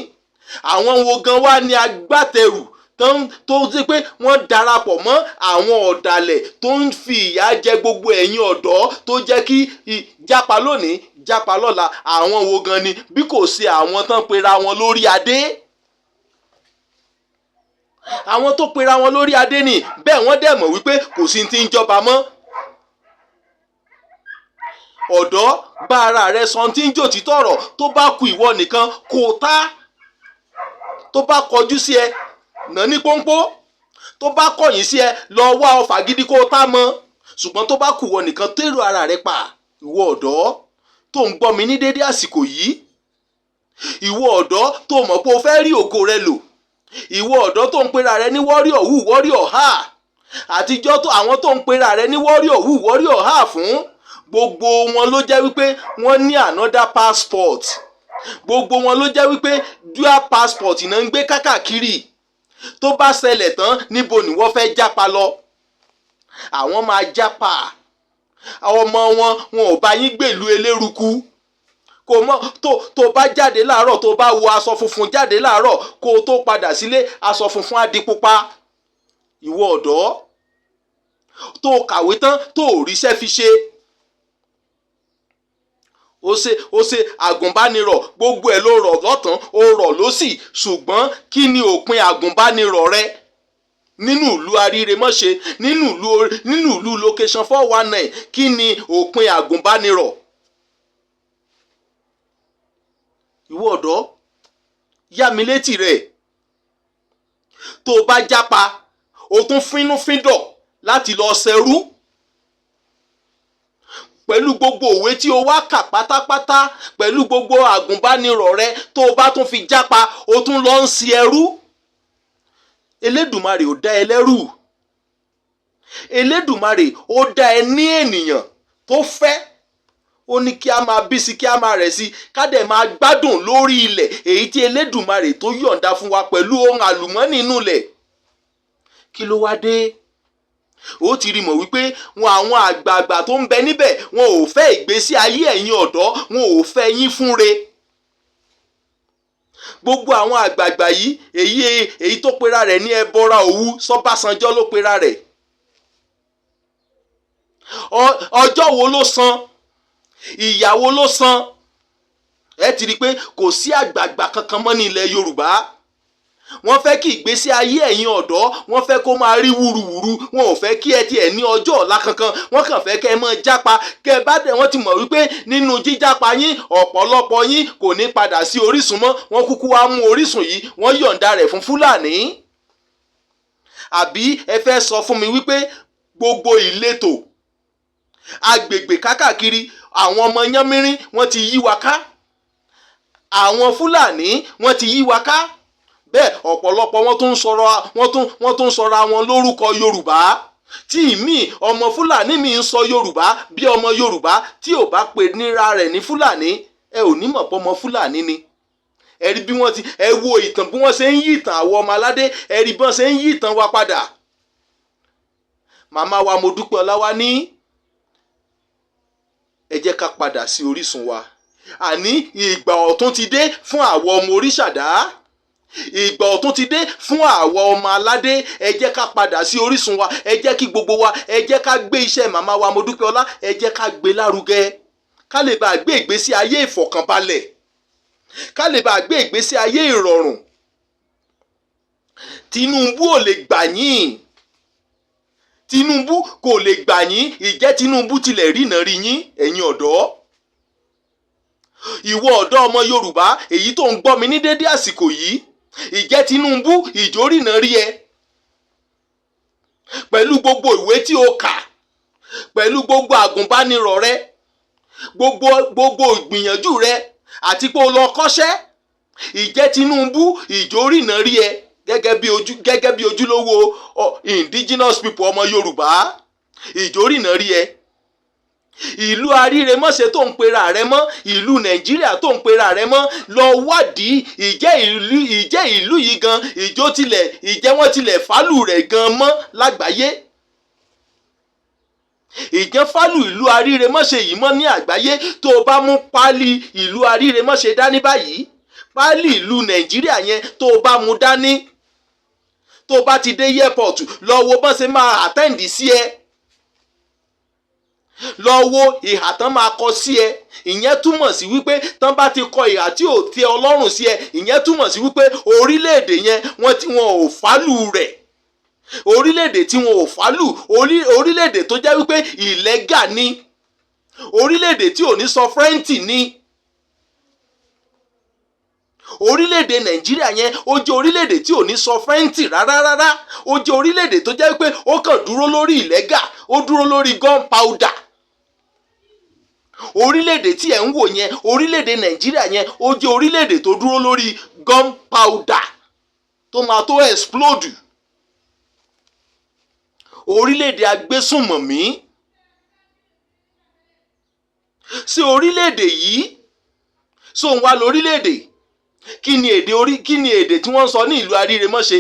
Àwọn wo gan wá ní agbátẹrù tó ṣe pé wọ́n darapọ̀ mọ́ àwọn ọ̀dàlẹ̀ tó ń fi ìyà jẹ gbogbo ẹ̀yin ọ̀dọ́ tó jẹ́ kí jápa lónìí jápa lọ́la àwọn wo gan ni bí kò ṣe àwọn tán pera wọn lórí adé. Àwọn tó pera wọn lórí adé ni bẹ́ẹ̀ wọ́n dẹ̀ mọ̀ wípé kò sí ti ń jọba mọ́. Ọ̀dọ́ bá ara rẹ sọ tí ń jò títọ́ ọ̀rọ̀ tó bá ku ìwọ nìkan kò tá. Tó bá kọjú sí ẹ nà ní pọ́npọ́, tó bá kọ̀yìn sí ẹ lọ wá ọfà gidi kó tá mọ́. Ṣùgbọ́n tó bá kù ìwọ nìkan tèrò ara rẹ pa. Ìwọ ọ̀dọ́ tó ń gbọ́ mi ní dédé àsìkò yìí, ìwọ ọ̀dọ́ tó mọ̀ pé o fẹ́ rí ògo rẹ lò, ìwọ ọ̀dọ́ tó ń pera rẹ ní warrior who warrior ha, àtijọ́ tó àwọn tó ń pera rẹ ní warrior who warrior ha fún gbogbo wọn ló jẹ́ wípé wọ́n ní another passport. Gbogbo wọn ló jẹ́ wípé dual passport náà ń gbé kákàkiri. Tó bá ṣẹlẹ̀ tán níbo ni wọ́n fẹ́ jápa lọ? Àwọn máa jápa. Ọmọ wọn ò bá yín gbèlú eléruku. Kò mọ̀ tó bá jáde láàárọ̀ tó bá wọ aṣọ funfun jáde láàárọ̀ kó tó padà sílé aṣọ funfun á di pupa. Ìwọ ọ̀dọ́ tó kàwé tán tó ríṣẹ́ fi ṣe. Ó ṣe àgùnbánirọ̀ gbogbo ẹ̀ ló rọ̀ lọ́tàn ó rọ̀ lósì, ṣùgbọ́n kí ni òpin àgùnbánirọ̀ rẹ nínú ìlú Aríremọ́ṣe, nínú ìlú location 419? Kí ni òpin àgùnbánirọ̀? Ìwọ ọ̀dọ́ yá mi létí rẹ̀. Tó bá jápa o tún fínúfíndọ̀ láti lọ ṣẹrú. Pẹ̀lú gbogbo òwe tí o wá kà pátápátá, pẹ̀lú gbogbo àgùnbánirọ̀ rẹ tó o bá tún fi jápa o tún lọ ń ṣe ẹrú. Elédùmarè ò dá ẹ lẹ́rù. Elédùmarè ó dá ẹ ní ènìyàn tó fẹ́. Ó ní kí a máa bí sí kí a máa rẹ̀ sí ká dẹ̀ máa gbádùn lórí ilẹ̀ èyí tí Elédùmarè tó yọ̀ǹda fún wa pẹ̀lú ohun àlùmọ́nì inú ilẹ̀. Kí ló wá dé? Ó ti rí mọ̀ wípé àwọn àgbààgbà tó ń bẹ níbẹ̀ wọn ò fẹ́ ìgbésí ayé ẹ̀yin ọ̀dọ́, wọn ò fẹ́ yín fúnre. Gbogbo àwọn àgbààgbà yìí èyí tó pera rẹ̀ ní ẹbọra Òwu, Ṣọ́básanjọ́ ló pera rẹ̀. Ọjọ́ wo ló san? Ìyàwó ló san? Ẹ ti rí pé kò sí àgbààgbà kankan mọ́ ní ilẹ̀ Yorùbá. Wọ́n fẹ́ kí ìgbésí ayé ẹ̀yin ọ̀dọ́ wọ́n fẹ́ kó máa rí wúruwúru, wọn ò fẹ́ kí ẹ tiẹ̀ ní ọjọ́ ọ̀la kankan, wọ́n kàn fẹ́ kẹ́ ẹ máa jápa. Kẹ́ ẹ bá dẹ̀ wọ́n ti mọ̀ wípé nínú jíjápa yín ọ̀pọ̀lọpọ̀ yín kò ní padà sí orísun mọ́. Wọ́n kúkú wá mú orísun yìí wọ́n yọ̀ǹda rẹ̀ fún Fúlàní. Àbí ẹ fẹ́ sọ fún mi wípé gbogbo ìletò agbègbè kákàkiri àwọn ọmọ Yánmírín wọ́n ti yí wa ká, àwọn Fúlàní wọ́n ti yí wa ká? Bẹ́ẹ̀ ọ̀pọ̀lọpọ̀ wọ́n tún sọra wọn lórúkọ Yorùbá. Tí ọmọ Fúlàní mi ń sọ Yorùbá bí ọmọ Yorùbá tí ò bá pe níra rẹ̀ ní Fúlàní, ẹ ò ní mọ̀ pé ọmọ Fúlàní ni. Ẹ rí bí ẹ wo ìtàn bí wọ́n ṣe ń yí ìtàn àwọn ọmọ aládé, ẹ rí bí wọ́n ṣe ń yí ìtàn wa padà. Màmá wa Modúpẹ́ Ọláwá ní ẹ jẹ́ ká padà sí orísun wa. Àní ìgbà ọ̀tun ti dé fún àwọn ọmọ Oríṣàdá. Ìgbà ọ̀tun ti dé fún àwọn ọmọ aládé. Ẹ jẹ́ ká padà sí orísun wa. Ẹ jẹ́ kí gbogbo wa ẹ jẹ́ ká gbé iṣẹ́ màmá wa Modúpẹ́ Ọlá ẹ jẹ́ ká gbé lárugẹ. Ká lè bá gbé ìgbésí ayé ìfọ̀kànbalẹ̀. Ká lè bá gbé ìgbésí ayé ìrọ̀rùn. Tinubu ò lè gbà yín. Tinubu kò lè gbà yín. Ìjẹ́ Tinubu tilẹ̀ rí náà rí yín ẹ̀yin ọ̀dọ́. Ìwọ ọ̀dọ́ ọmọ Yorùbá èyí tó ń gbọ́ mi ní dédé àsìkò yìí, ìjẹ́ Tinubu ìjórìnà rí ẹ? Pẹ̀lú gbogbo ìwé tí o kà, pẹ̀lú gbogbo àgùnbánirọ̀ rẹ, gbogbo ìgbìyànjú rẹ àti pé o lọ kọ́ṣẹ́, ìjẹ́ Tinubu ìjórìnà rí ẹ gẹ́gẹ́ bí ojúlówó indigenous people ọmọ Yorùbá? Ìjórìnà rí ẹ? Ìlú Aríremọ́ṣe tó ń pera rẹ mọ́, ìlú Nàìjíríà tó ń pera rẹ mọ́, lọ wádìí ìjẹ́ ìlú yìí gan ìjẹ́ wọ́n tilẹ̀ fálù rẹ̀ gan mọ́ lágbàáyé. Ìjẹ́ fálù ìlú Aríremọ́ṣe yìí mọ́ ní àgbáyé. Tó o bá mú páálí ìlú Aríremọ́ṣe dání báyìí, páálí ìlú Nàìjíríà yẹn tó o bá mú dání, tó bá ti dé airport lọ wo bọ́n ṣe máa attend sí ẹ, lọ wo ìhà tán máa kọ sí ẹ. Ìyẹn túmọ̀ sí wípé tán bá ti kọ ìhà tí ò tẹ́ ọlọ́run sí ẹ, ìyẹn túmọ̀ sí wípé orílẹ̀-èdè yẹn wọn ò fálù rẹ̀. Orílẹ̀-èdè tí wọn ò fálù, orílẹ̀-èdè tó jẹ́ wípé ìlẹ́gà ni, orílẹ̀-èdè tí ò ní sọfrẹ́ǹtì ni. Orílẹ̀-èdè Nàìjíríà yẹn ó jẹ́ orílẹ̀-èdè tí ò ní sọfrẹ́ǹtì rárá. Ó jẹ́ orílẹ̀-èdè tó jẹ́ wípé ó kàn dúró lórí ìlẹ́gà, ó dúró lórí gunpowder. Orílẹ̀-èdè tí ẹ̀ ń wò yẹn, orílẹ̀-èdè Nàìjíríà yẹn ó jẹ́ orílẹ̀-èdè tó dúró lórí gunpowder tó máa tó explode. Orílẹ̀-èdè agbésùnmọ̀mí. Sí orílẹ̀-èdè yìí, so ń wá lórílẹ̀-èdè. Kí ni èdè tí wọ́n ń sọ ní ìlú Aríremọ́ṣe?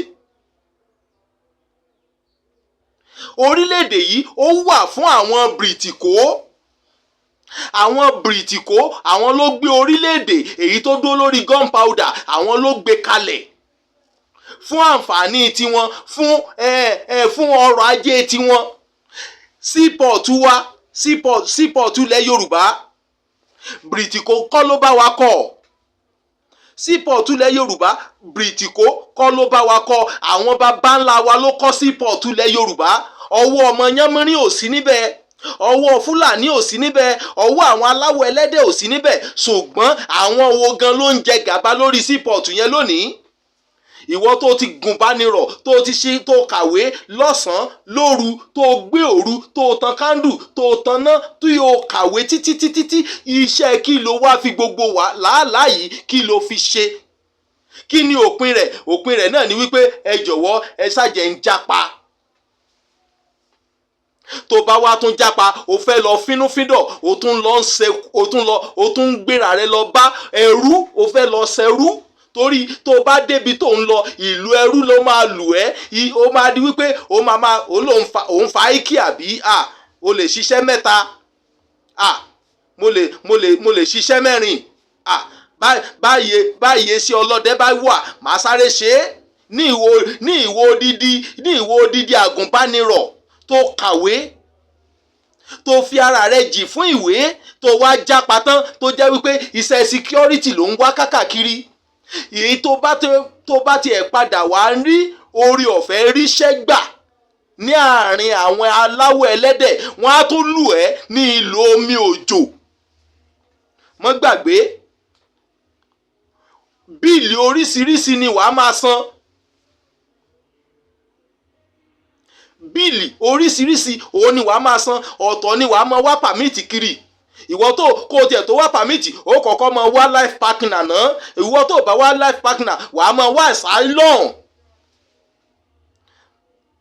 Orílẹ̀-èdè yìí ó wà fún àwọn Bìrìtìkó. Àwọn Bìrìtìkó àwọn ló gbé orílẹ̀-èdè èyí tó dúró lórí gunpowder, àwọn ló gbé kalẹ̀ fún àǹfààní tiwọn, fún ọrọ̀ ajé tiwọn. Seaport wa, seaport ilẹ̀ Yorùbá, Bìrìtìkó kọ́ ló bá wa kọ́. Seaport ilẹ̀ Yorùbá, Bìrìtìkó kọ́ ló bá wa kọ́. Àwọn baba ńlá wa ló kọ́ seaport ilẹ̀ Yorùbá. Ọwọ́ ọmọ Yánmọ́rín ò sí níbẹ̀, ọwọ́ Fúlàní ò sí níbẹ̀, ọwọ́ àwọn aláwọ̀ ẹlẹ́dẹ̀ ò sí níbẹ̀. Ṣùgbọ́n àwọn wo gan ló ń jẹ gàba lórí seaport yẹn lónìí? Ìwọ tó ti gùn bánirọ̀, tó ti ṣe, tó kàwé lọ́sàn-án lóru, tó gbé òru, tó tan kándù, tó tanná, tó yóò kàwé títí iṣẹ́ kí ló wá fi gbogbo wà làálàá yìí kí ló fi ṣe? Kí ni òpin rẹ̀? Òpin rẹ̀ náà ni wípé ẹ jọ̀wọ́ ẹ ṣàjẹ́ ń jápa. Tó bá wá tún jápa, o fẹ́ lọ fínúfíndọ̀, o tún ń gbéra rẹ lọ bá ẹrú, o fẹ́ lọ ṣẹrú. Torí tó bá débi tó ń lọ, ìlú ẹrú ló máa lù ẹ́. Ó máa di wípé òun fa áìkì àbí o lè ṣiṣẹ́ mẹ́ta, mo lè ṣiṣẹ́ mẹ́rin. Báyìí sí ọlọ́dẹ bá wà, màá sáré ṣe é. Ní ìwọ odidi àgùnbánirọ̀ tó kàwé, tó fi ara rẹ̀ jì fún ìwé, tó wá jápa tán, tó jẹ́ wípé iṣẹ́ security ló ń wá kákàkiri. Èyí tó bá tiẹ̀ padà wá rí orí ọ̀fẹ́ ríṣẹ́ gbà ní àárín àwọn aláwọ̀ ẹlẹ́dẹ̀, wọ́n á tún lù ẹ́ ní ìlú omi òjò. Mọ́ gbàgbé, bíìlì oríṣiríṣi ni wàá máa san. Bíìlì oríṣiríṣi òun ni wàá máa san. Ọ̀tọ̀ ni wàá máa wá pàmìtì kiri. Ìwọ tó kó tiẹ̀ tó wá pàmìtì, ó kọ́kọ́ máa wá life partner náà. Ìwọ tó bá wá life partner, wàá máa wá asylum.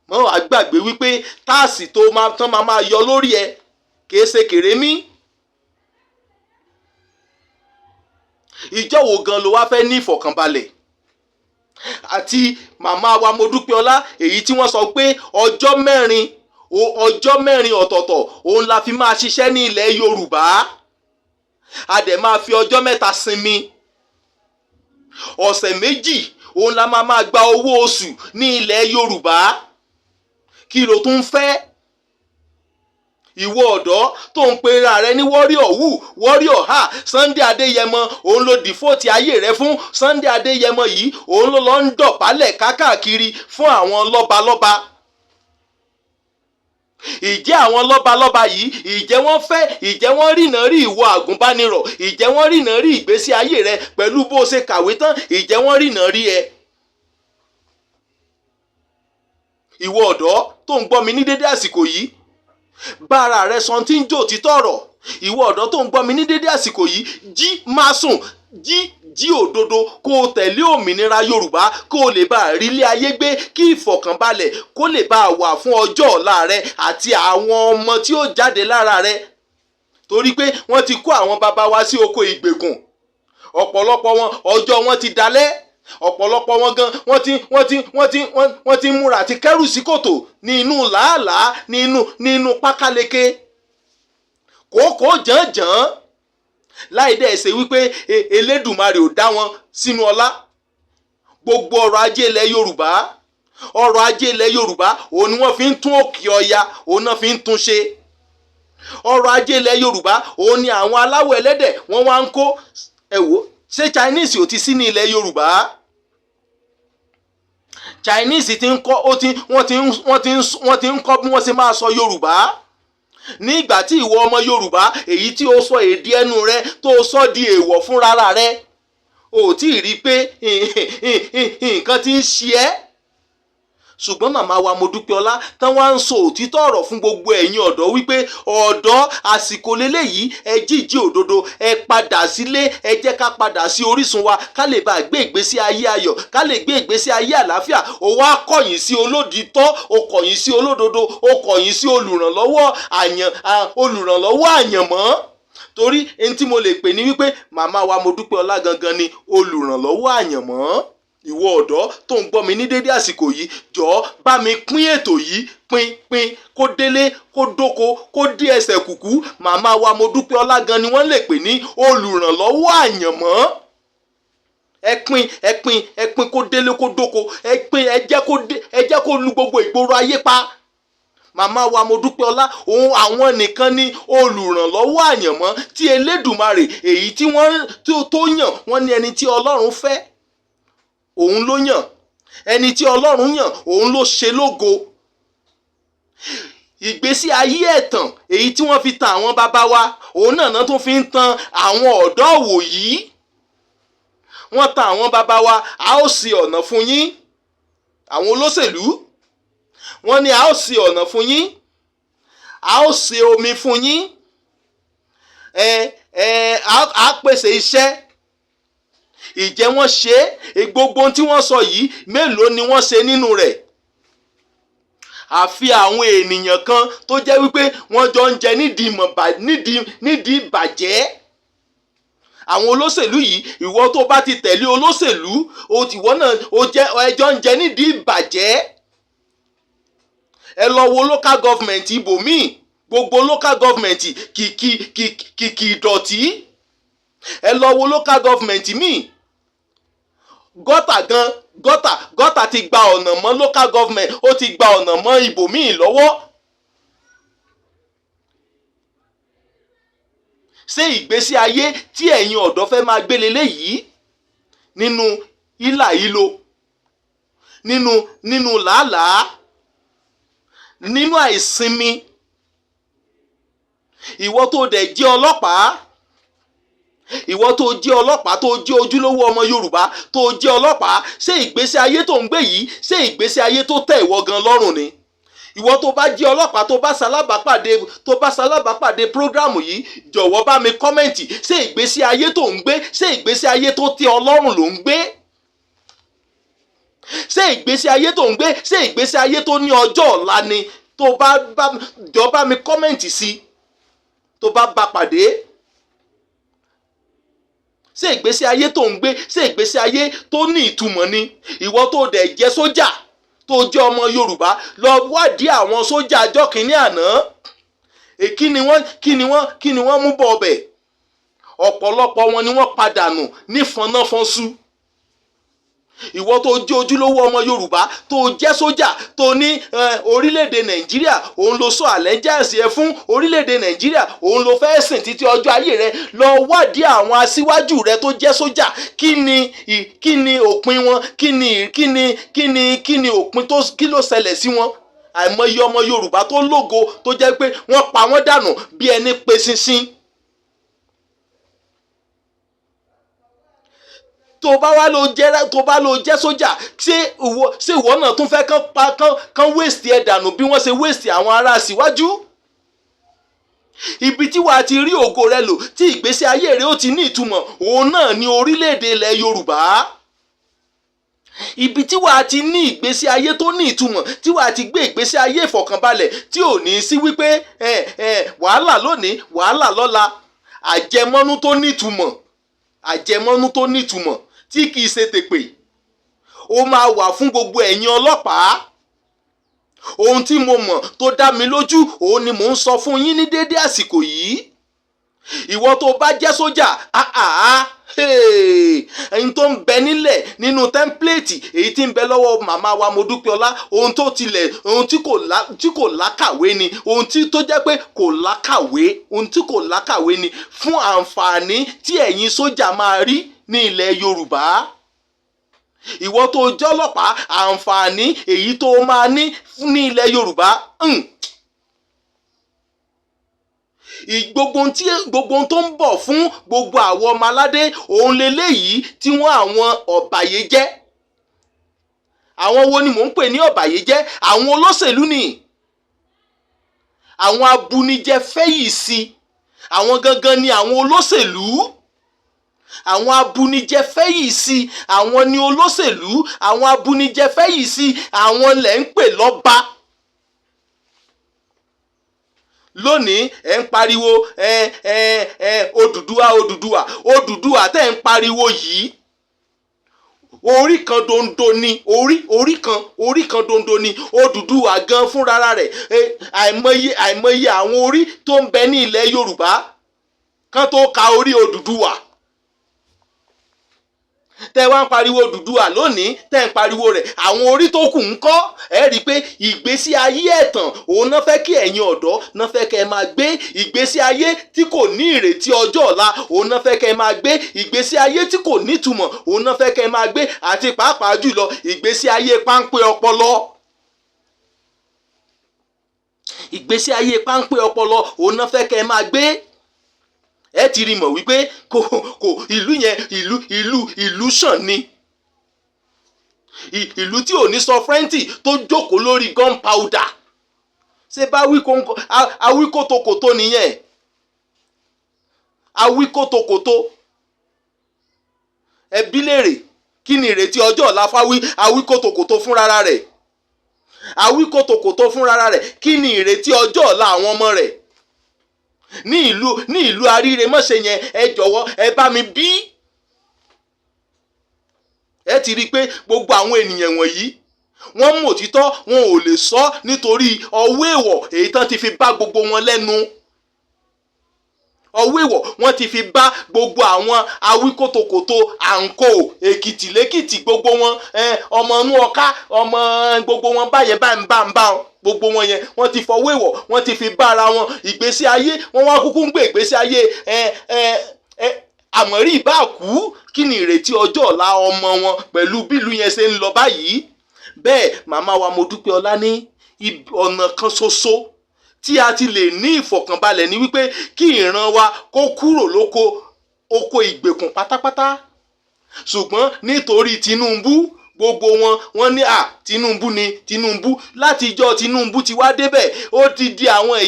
Mọ́ wàá gbàgbé wípé táàsì tán máa yọ lórí ẹ kìí ṣe kèrémí. Ìjọ́ wo gan ló wá fẹ́ ní ìfọ̀kànbalẹ̀? Àti màmá wa Modúpẹ́ọlá, èyí tí wọ́n sọ pé ọjọ́ mẹ́rin ọ̀tọ̀ọ̀tọ̀ òun la fi máa ṣiṣẹ́ ní ilẹ̀ Yorùbá. A dẹ̀ máa fi ọjọ́ mẹ́ta sinmi. Ọ̀sẹ̀ méjì òun la máa gba owó oṣù ní ilẹ̀ Yorùbá. Kí ló tún fẹ́? Ìwọ ọ̀dọ́ tó ń pera rẹ ní warrior ha, Sunday Adéyẹmọ òun ló dìfọ́tì ayé rẹ fún. Sunday Adéyẹmọ yìí òun ló lọ ń dọ̀bálẹ̀ kákàkiri fún àwọn lọ́balọ́ba. Ìjẹ́ àwọn lọ́balọ́ba yìí, ìjẹ́ wọ́n rìnà rí ìwọ àgùnbánirọ̀, ìjẹ́ wọ́n rìnà rí ìgbésí ayé rẹ pẹ̀lú bó ṣe kàwé tán, ìjẹ́ wọ́n rìnà rí ẹ. Ìwọ ọ̀dọ́ tó ń gbọ́ mi ní dédé àsìkò yìí, bára rẹ sọ tí ń jò títọ́ ọ̀rọ̀. Ìwọ ọ̀dọ́ tó ń gbọ́ mi ní dédé àsìkò yìí, jí máa sùn, jí òdodo, kó o tẹ̀lé òmìnira Yorùbá, kó o lè bá rí ilé ayé gbé, kí ìfọ̀kànbalẹ̀ kó lè bá wà fún ọjọ́ ọ̀la rẹ àti àwọn ọmọ tí ó jáde lára rẹ. Torí pé wọ́n ti kó àwọn baba wa sí oko ìgbèkùn. Ọ̀pọ̀lọpọ̀ wọn ọjọ́ wọn ti dalẹ̀. Ọ̀pọ̀lọpọ̀ wọn gan wọ́n ti múra àti kẹ́rù sí kòtò ní inú làálàá, nínú pákáleke, kòókòó jànjàn. Láì dẹ̀ ṣe wípé Elédùmarè ò dá wọn sínú ọlá. Gbogbo ọrọ̀ ajé ilẹ̀ Yorùbá ọrọ̀ ajé ilẹ̀ Yorùbá òun ni wọ́n fi ń tún Òkè Ọya, òun náà fi ń tún ṣe. ọrọ̀ ajé ilẹ̀ Yorùbá òun ni àwọn aláwọ̀ ẹlẹ́dẹ̀ wọ́n wá ń kó. ẹ wò, ṣé Chinese ò ti sí ní ilẹ̀ Yorùbá? Chinese ti ń kọ́, wọ́n ti ń kọ́ bí wọ́n ṣe máa sọ Yorùbá. ní ìgbà tí ìwọ ọmọ Yorùbá èyí tí ó sọ èdè ẹnu rẹ tó sọ di èèwọ̀ fúnra rẹ, ò tí ì rí pé nǹkan ti ń ṣe ẹ́. ṣùgbọ́n màmá wa Modúpẹ́ọlá tán wá ń sọ òtítọ́ ọ̀rọ̀ fún gbogbo ẹ̀yin ọ̀dọ́ wípé ọ̀dọ́ àsìkò leléyìí, ẹ jíjí òdodo, ẹ padà sílé, ẹ jẹ́ ká padà sí orísun wa ká lè bá gbé ìgbésí ayé ayọ̀, ká lè gbé ìgbésí ayé àlàáfíà. ó wá kọ̀yìn sí olódìtọ́, ó kọ̀yìn sí olódodo, ó kọ̀yìn sí olùrànlọ́wọ́ àyànmọ́. torí ẹni tí mo lè pè ní wípé màmá wa Modúpẹ́ọlá gangan ni olùrànlọ́wọ́ àyànmọ́. ìwọ ọ̀dọ́ tó ń gbọ́ mi ní dédé àsìkò yìí, jọ̀ọ́ bá mi pín ètò yìí, pín kó délé kó dóko kó dé ẹsẹ̀ kùkú. màmá wa Modúpẹ́ọlá gan ni wọ́n lè pè ní olùrànlọ́wọ́ àyànmọ́. ẹ pín kó délé kó dóko, ẹ jẹ́ kó lu gbogbo ìgboro ayé pa. màmá wa Modúpẹ́ọlá òun àwọn nìkan ni olùrànlọ́wọ́ àyànmọ́ tí Elédùmarè èyí tí wọ́n tó yàn. wọ́n ní ẹni tí Ọlọ́run fẹ́ òun ló yàn, ẹni tí Ọlọ́run yàn òun ló ṣe lógo. ìgbésí ayé ẹ̀tàn èyí tí wọ́n fi tan àwọn bàbá wa, òun náà tó fi ń tan àwọn ọ̀dọ́ wòyí. wọ́n tan àwọn bàbá wa, a ó ṣe ọ̀nà fún yín. àwọn olóṣèlú wọ́n ní a ó ṣe ọ̀nà fún yín, a ó ṣe omi fún yín, a pèsè iṣẹ́. ìjẹ́ wọ́n ṣe é? gbogbo ohun tí wọ́n sọ yìí mélòó ni wọ́n ṣe nínú rẹ̀? àfi àwọn ènìyàn kan tó jẹ́ wípé wọ́n jọ ń jẹ nídìí ìbàjẹ́. àwọn olóṣèlú yìí, ìwọ tó bá ti tẹ̀lé olóṣèlú, ìwọ náà ẹjọ́ ń jẹ nídìí ìbàjẹ́. ẹ lọ wo local government ibòmíì, gbogbo local government kìkì ìdọ̀tí. ẹ lọ wo local government míì, gọ́tà ti gba ọ̀nà mọ́ local government, ó ti gba ọ̀nà mọ́ ibòmíì lọ́wọ́. ṣé ìgbésí ayé tí ẹ̀yin ọ̀dọ́ fẹ́ máa gbé leléyìí? nínú hílàhílo, nínú làálàá, nínú àìsinmi. ìwọ tó dẹ̀ jẹ́ ọlọ́pàá, ìwọ tó jẹ́ ọlọ́pàá, tó jẹ́ ojúlówó ọmọ Yorùbá, tó jẹ́ ọlọ́pàá, ṣé ìgbésí ayé tó ń gbé yìí, ṣé ìgbésí ayé tó tẹ́ ìwọ gan lọ́rùn ni? ìwọ tó bá jẹ́ ọlọ́pàá, tó bá ṣalábàápàdé prógrámù yìí, jọ̀wọ́ bá mi kọ́mẹ̀ntì, ṣé ìgbésí ayé tó ń gbé, ṣé ìgbésí ayé tó tẹ́ ọlọ́run ló ń gbé? ṣé ìgbésí ayé tó ń gbé, ṣé ìgbésí ayé tó ní ọjọ́ ọ̀la ni? jọ bá mi kọ́mẹ̀ntì sí tó bá bá pàdé. ṣé ìgbésí ayé tó ń gbé, ṣé ìgbésí ayé tó ní ìtumọ̀ ni? ìwọ tó dẹ̀ jẹ́ sójà, tó jẹ́ ọmọ Yorùbá, lọ wádìí àwọn sójà ọjọ́ kìíní àná. kí ni wọ́n mú bọ̀ ọbẹ̀? ọ̀pọ̀lọpọ̀ wọn ni wọ́n padà nù nífọ̀nàfọ̀nsú. ìwọ tó jẹ́ ojúlówó ọmọ Yorùbá, tó jẹ́ sójà, tó ní orílẹ̀-èdè Nàìjíríà òun ló sọ àlẹ́jáàsì ẹ fún, orílẹ̀-èdè Nàìjíríà òun ló fẹ́ sìn títí ọjọ́ ayé rẹ. lọ wádìí àwọn aṣíwájú rẹ tó jẹ́ sójà, kí ni òpin wọn, kí ni òpin tó, kí ló ṣẹlẹ̀ sí wọn? àìmọye ọmọ Yorùbá tó lógo tó jẹ́ pé wọ́n pa wọ́n dànù bí ẹni pe ṣinṣin. tó bá lọ jẹ́ sójà, ṣé ìwọ náà tún fẹ́ kán wéèsì ẹ̀ dànù bí wọ́n ṣe wéèsì àwọn ará síwájú? ibi tí wàá ti rí ògo rẹ lò, tí ìgbésí ayé rẹ ó ti ní ìtumọ̀, òun náà ni orílẹ̀-èdè ilẹ̀ Yorùbá. ibi tí wàá ti ní ìgbésí ayé tó ní ìtumọ̀, tí wàá ti gbé ìgbésí ayé ìfọ̀kànbalẹ̀, tí ò ní sí wípé wàhálà lónìí wàhálà lọ́la. àjẹmọ́nú tó ní ìtumọ̀ tí kì í ṣe tèpè, ó máa wà fún gbogbo ẹ̀yin ọlọ́pàá. ohun tí mo mọ̀ tó dá mi lójú, òun ni mò ń sọ fún yín ní dédé àsìkò yìí. ìwọ tó bá jẹ́ sójà ẹni tó ń bẹ nílẹ̀ nínú tẹ́ḿpìlẹ̀tì èyí tí ń bẹ lọ́wọ́ màmá wa Modúpẹ́ọlá, ohun tí kò lákàwé ni, ohun tó jẹ́ pé kò lákàwé, ohun tí kò lákàwé ni fún àǹfààní tí ẹ̀yin sójà máa rí ní ilẹ̀ Yorùbá. Ìwọ tó jẹ́ ọlọ́pàá, àǹfààní èyí tó máa ní ilẹ̀ Yorùbá. Gbogbo ohun tó ń bọ̀ fún gbogbo àwọn ọmọ aládé òun leléyìí tí wọ́n àwọn ọ̀bàyéjẹ́. Àwọn wo ni mò ń pè ní ọ̀bàyéjẹ́? Àwọn olóṣèlú ni, àwọn abunijẹ́ fẹ́yìísí, àwọn gangan ni àwọn olóṣèlú. Àwọn abunijẹ́ fẹ́yìísí àwọn ni olóṣèlú, àwọn abunijẹ́ fẹ́yìísí àwọn lẹ̀ ń pè lọ́ba. Lónìí ẹ ń pariwo Odùduwà tẹ́ ń pariwo yìí, orí kan dondo ni, orí kan dondo ni Odùduwà gan fúnra rẹ̀. Àìmọye àwọn orí tó ń bẹ ní ilẹ̀ Yorùbá kan tó ka orí Odùduwà. Tẹ́ wá ń pariwo Odùduwà lónìí, tẹ́ ń pariwo rẹ̀, àwọn orí tó kù ń kọ́. Ẹ rí i pé ìgbésí ayé ẹ̀tàn òun náà fẹ́ kí ẹ̀yin ọ̀dọ́ náà fẹ́ kẹ́ ẹ máa gbé. Ìgbésí ayé tí kò ní ìrètí ọjọ́ ọ̀la òun náà fẹ́ kẹ́ ẹ máa gbé. Ìgbésí ayé tí kò nítumọ̀ òun náà fẹ́ kẹ́ ẹ máa gbé, àti pàápàá jùlọ ìgbésí ayé páńpẹ́ ọpọlọ. Ìgbésí ayé páńpẹ́ ọpọlọ òun náà fẹ́ kẹ́ ẹ máa gbé. Ẹ ti rí mọ̀ wípé ìlú yẹn ìlú sàn ni. Ìlú tí ò ní sọfrẹ́ǹtì tó jókòó lórí gunpowder. Ṣé bá awí kótókótó nìyẹn? Awí kótókótó. Ẹbí léèrè kí ni ìrètí ọjọ́ ọ̀la fáwí awí kótókótó fúnra rẹ̀? Awí kótókótó fúnra rẹ̀ kí ni ìrètí ọjọ́ ọ̀la àwọn ọmọ rẹ̀? Ní ìlú Aríremọ́ṣẹ́ yẹn, ẹ jọ̀wọ́ ẹ bá mi bí. Ẹ ti rí i pé gbogbo àwọn ènìyàn wọ̀nyí wọ́n mọ̀ òtítọ́, wọn ò lè sọ nítorí ọwọ́ èèwọ̀ èyí tán ti fi bá gbogbo wọn lẹ́nu. Ọwọ́ èèwọ̀ wọ́n ti fi bá gbogbo àwọn awíkótókótó àǹkó Èkìtì lẹ́kìtì, gbogbo wọn ọmọ inú ọká, ọmọ gbogbo wọn báyẹn bá ń bá gbogbo wọn yẹn wọ́n ti fọwọ́ èèwọ̀ wọ́n ti fi bá ara wọn ìgbésí ayé. Wọ́n wá kúkú ń gbé ìgbésí ayé àmọ́rí ìbá kú. Kí ni ìrètí ọjọ́ ọ̀la ọmọ wọn pẹ̀lú bílù yẹn ṣe ń lọ báyìí? Bẹ́ẹ̀ màmá wa Modúpẹ́ọlá ní ọ̀nà kan ṣoṣo tí a ti lè ní ìfọ̀kànbalẹ̀ ni wípé kí ìran wa kó kúrò oko ìgbèkùn pátápátá. Ṣùgbọ́n nítorí Tinubu, gbogbo wọn ní Tinubu látijọ́ Tinubu ti wá débẹ̀, ó ti di àwọn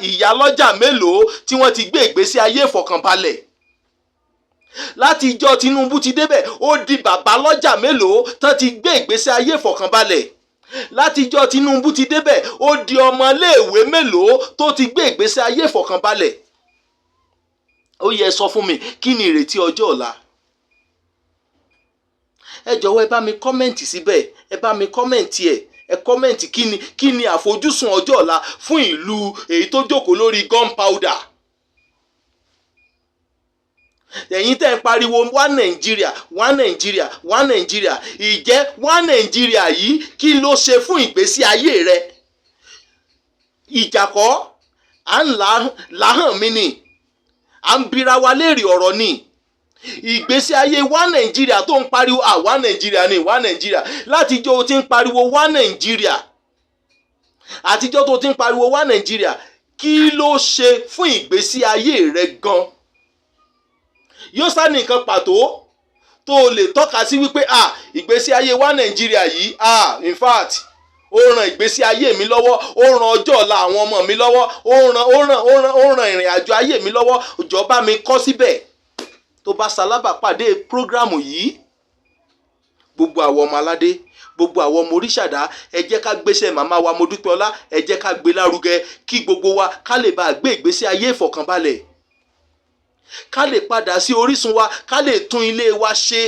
ìyálọ́jà mélòó tí wọ́n ti gbé ìgbésí ayé ìfọ̀kànbalẹ̀. Látijọ́ Tinubu ti débẹ̀, ó di bàbá lọ́jà mélòó tán ti gbé ìgbésí ayé ìfọ̀kànbalẹ̀. Látijọ́ Tinubu ti débẹ̀, ó di ọmọléèwé mélòó tó ti gbé ìgbésí ayé ìfọ̀kànbalẹ̀. Ó yẹ sọ fún mi, kí ni ìrètí ọjọ́ ọ̀la? Ẹ jọ̀wọ́ ẹ bá mi kọ́mẹ̀ntì síbẹ̀, ẹ bá mi kọ́mẹ̀ntì ẹ kọ́mẹ̀ntì kí ni àfojúsùn ọjọ́ ọ̀la fún ìlú èyí tó jókòó lórí gunpowder. Ẹ̀yin tẹ́ ń pariwo wá Nàìjíríà, wá Nàìjíríà, wá Nàìjíríà. Ìjẹ́ wá Nàìjíríà yìí kí ló ṣe fún ìgbésí ayé rẹ? Ìjàkọ́ à ń láhàn mí ni, à ń bira wa léèrè ọ̀rọ̀ ni. Ìgbésí ayé wá Nàìjíríà tó ń pariwo wá Nàìjíríà ni, wá Nàìjíríà. Látijọ́ o ti ń pariwo wá Nàìjíríà, àtijọ́ tó ti ń pariwo wá Nàìjíríà, kí ló ṣe fún ìgbésí ayé rẹ gan? Yóò sá ní nǹkan pàtó tó o lè tọ́ka sí wípé ìgbésí ayé wá Nàìjíríà yìí in fact ó ran ìgbésí ayé mi lọ́wọ́, ó ran ọjọ́ ọ̀la àwọn ọmọ mi lọ́wọ́, ó ran ìrìn àjò ayé mi lọ́wọ́. Ìjọba mi kọ́ síbẹ̀. Tó bá ṣalábàápàdé prógrámù yìí, gbogbo àwọn ọmọ aládé, gbogbo àwọn ọmọ oríṣàdá, ẹ jẹ́ ká gbéṣẹ́ màmá wa Modúpẹ́ọlá, ẹ jẹ́ ká gbé lárugẹ kí gbogbo wa ká lè bá gbé ìgbésí ayé ìfọ̀kànbalẹ̀, ká lè padà sí orísun wa, ká lè tún ilé wa ṣe,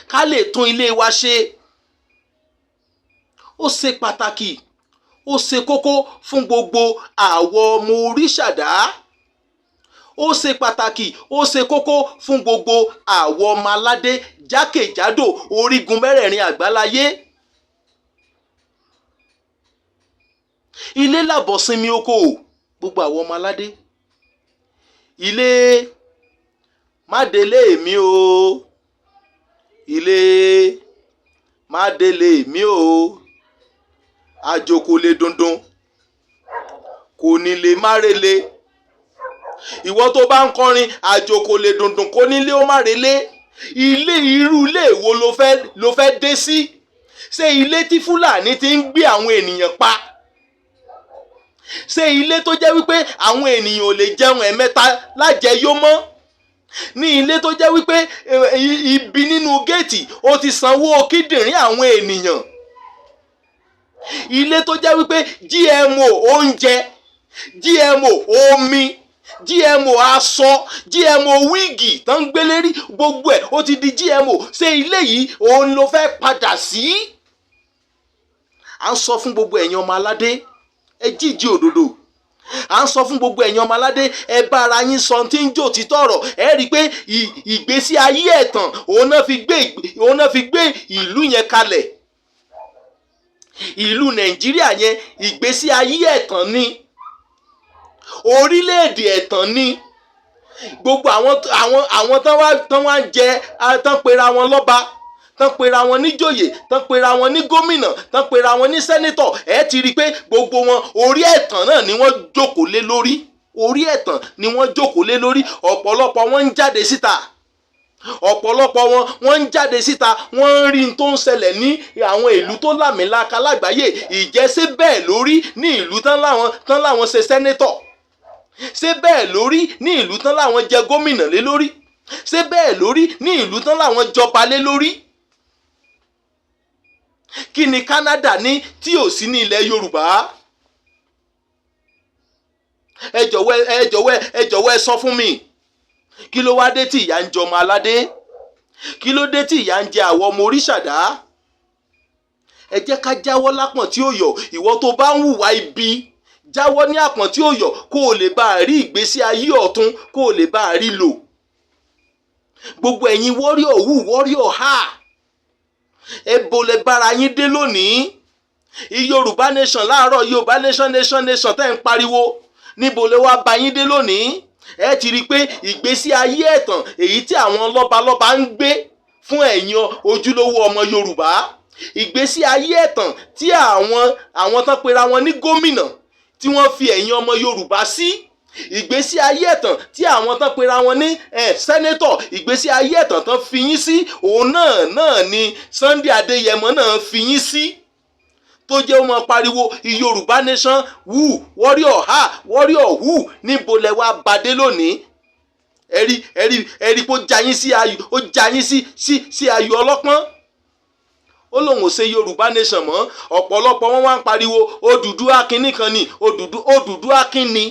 ká lè tún ilé wa ṣe. Ó ṣe pàtàkì, ó ṣe kókó fún gbogbo àwọn ọmọ Oríṣàdá. Ó ṣe pàtàkì, ó ṣe kókó fún gbogbo àwọn ọmọ aládé jákèjádò orígun mẹ́rẹ̀ẹ̀rin àgbáláyé. Ilé làbọ̀sinmi oko gbogbo àwọn ọmọ aládé. Ilé má délé mi o, ilé má délé mi o, àjò kò lè dundun, kò ní lè má relé. Ìwọ tó bá ń kọrin àjò kò lè dundun kò ní lè ó má relé. Ilé irú ilé wo ló fẹ́ dé sí? Ṣé ilé tí Fúlàní ti ń gbé àwọn ènìyàn pa? Ṣé ilé tó jẹ́ wípé àwọn ènìyàn ò lè jẹun ẹ̀mẹ́ta lájẹyó mọ́? Ní ilé tó jẹ́ wípé ibi nínú géètì ó ti sanwó kíndìnrín àwọn ènìyàn? Ilé tó jẹ́ wípé GMO oúnjẹ, GMO omi, GMO aṣọ, GMO wíìgì tó ń gbé lérí gbogbo ẹ̀ ó ti di GMO. Ṣé ilé yìí òun ló fẹ́ padà sí? À ń sọ fún gbogbo ẹ̀yin ọmọ aládé, ẹ jíjí òdodo. À ń sọ fún gbogbo ẹ̀yin ọmọ aládé, ẹ bá ara yín sọ tí ń jò títọ́ ọ̀rọ̀. Ẹ rí i pé ìgbésí ayé ẹ̀tàn òun náà fi gbé ìlú yẹn kalẹ̀. Ìlú Nàìjíríà yẹn ìgbésí ayé ẹ̀tàn ni, orílẹ̀-èdè ẹ̀tàn ni. Gbogbo àwọn tán wá ń jẹ, tán pera wọn lọ́ba, tán pera wọn níjòyè, tán pera wọn ní gómìnà, tán pera wọn ní sẹ́nítọ̀, ẹ ti rí i pé gbogbo wọn orí ẹ̀tàn náà ni wọ́n jókòó lé lórí. Orí ẹ̀tàn ni wọ́n jókòó lé lórí. Ọ̀pọ̀lọpọ̀ wọn ń jáde síta. Ọ̀pọ̀lọpọ̀ wọn ń jáde síta, wọ́n ń rí n tó ń ṣẹlẹ̀ ní àwọn ìlú tó lámìlaka lágbàáyé. Ìjẹ́sẹ́ bẹ́ẹ̀ lórí ní ìlú tán láwọn ṣe sẹ́nítọ̀. Ṣé bẹ́ẹ̀ lórí ní ìlú tán láwọn jẹ gómìnà lé lórí? Ṣé bẹ́ẹ̀ lórí ní ìlú tán láwọn jọba lé lórí? Kí ni Canada ní tí ò sí ní ilẹ̀ Yorùbá? Ẹ jọ̀wọ́ ẹ sọ fún mi. Kí ló wá dé tí ìyà ń jẹ ọmọ aládé? Kí ló dé tí ìyà ń jẹ àwọn ọmọ Oríṣàdá? Ẹ jẹ́ ká jáwọ́ lápọ̀n tí ó yọ̀. Ìwọ tó bá ń hùwà ibi, jáwọ́ ní àpọ̀n tí ó yọ̀ kó o lè bá rí ìgbésí ayé ọ̀tun, kó o lè bá rí lò. Gbogbo ẹ̀yin warrior wù, warrior ha, ẹ bolẹ̀ bára yín dé lónìí. Yorùbá nation láàárọ̀, Yorùbá nation tẹ́ ń pariwo, níbo lẹ wá bá yín dé lónìí? Ẹ ti rí i pé ìgbésí ayé ẹ̀tàn èyí tí àwọn lọ́balọ́ba ń gbé fún ẹ̀yin ojúlówó ọmọ Yorùbá, ìgbésí ayé ẹ̀tàn tí àwọn tán pera wọn ní gómìnà tí wọ́n fi ẹ̀yin ọmọ Yorùbá sí, ìgbésí ayé ẹ̀tàn tí àwọn tán pera wọn ní sẹ́nétọ̀, ìgbésí ayé ẹ̀tàn tán fi yín sí, òun náà ni Sunday Adéyẹmọ náà fi yín sí, tó jẹ́ ó máa pariwo Yorùbá nation wù, warrior ha, warrior wù. Níbo lẹ wá bàdé lónìí? ẹ̀rí kó já yín sí ayò, ó já yín sí ayò ọlọ́pọ́n. Ó lóun ò ṣe Yorùbá nation mọ́. Ọ̀pọ̀lọpọ̀ wọn wá ń pariwo Odùduwà kínní kan ni, Odùduwà kínní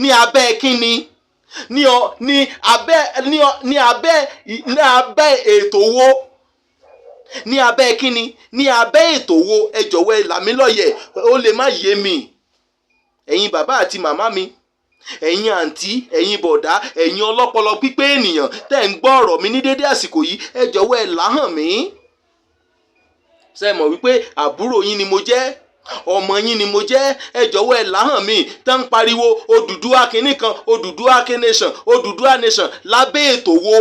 ní abẹ́ kínní, ní abẹ́ ètò wo? Ní abẹ́ kínní? Ní abẹ́ ètò wo? Ẹ jọ̀wọ́ ẹ là mí lóye, ó lè má yé mi. Ẹ̀yin bàbá àti màmá mi, ẹ̀yin àǹtí, ẹ̀yin bọ̀dá, ẹ̀yin ọlọ́pọlọ pípé ènìyàn tẹ́ ń gbọ́ ọ̀rọ̀ mi ní dédé àsìkò yìí, ẹ jọ̀wọ́ ẹ là hàn mí. Ṣé ẹ mọ̀ wípé àbúrò yín ni mo jẹ́, ọmọ yín ni mo jẹ́? Ẹ jọ̀wọ́ ẹ là hàn mí. Tán ń pariwo Odùduwà kínní kan, Odùduwà nation, Odùduwà nation lábẹ́ ètò wo?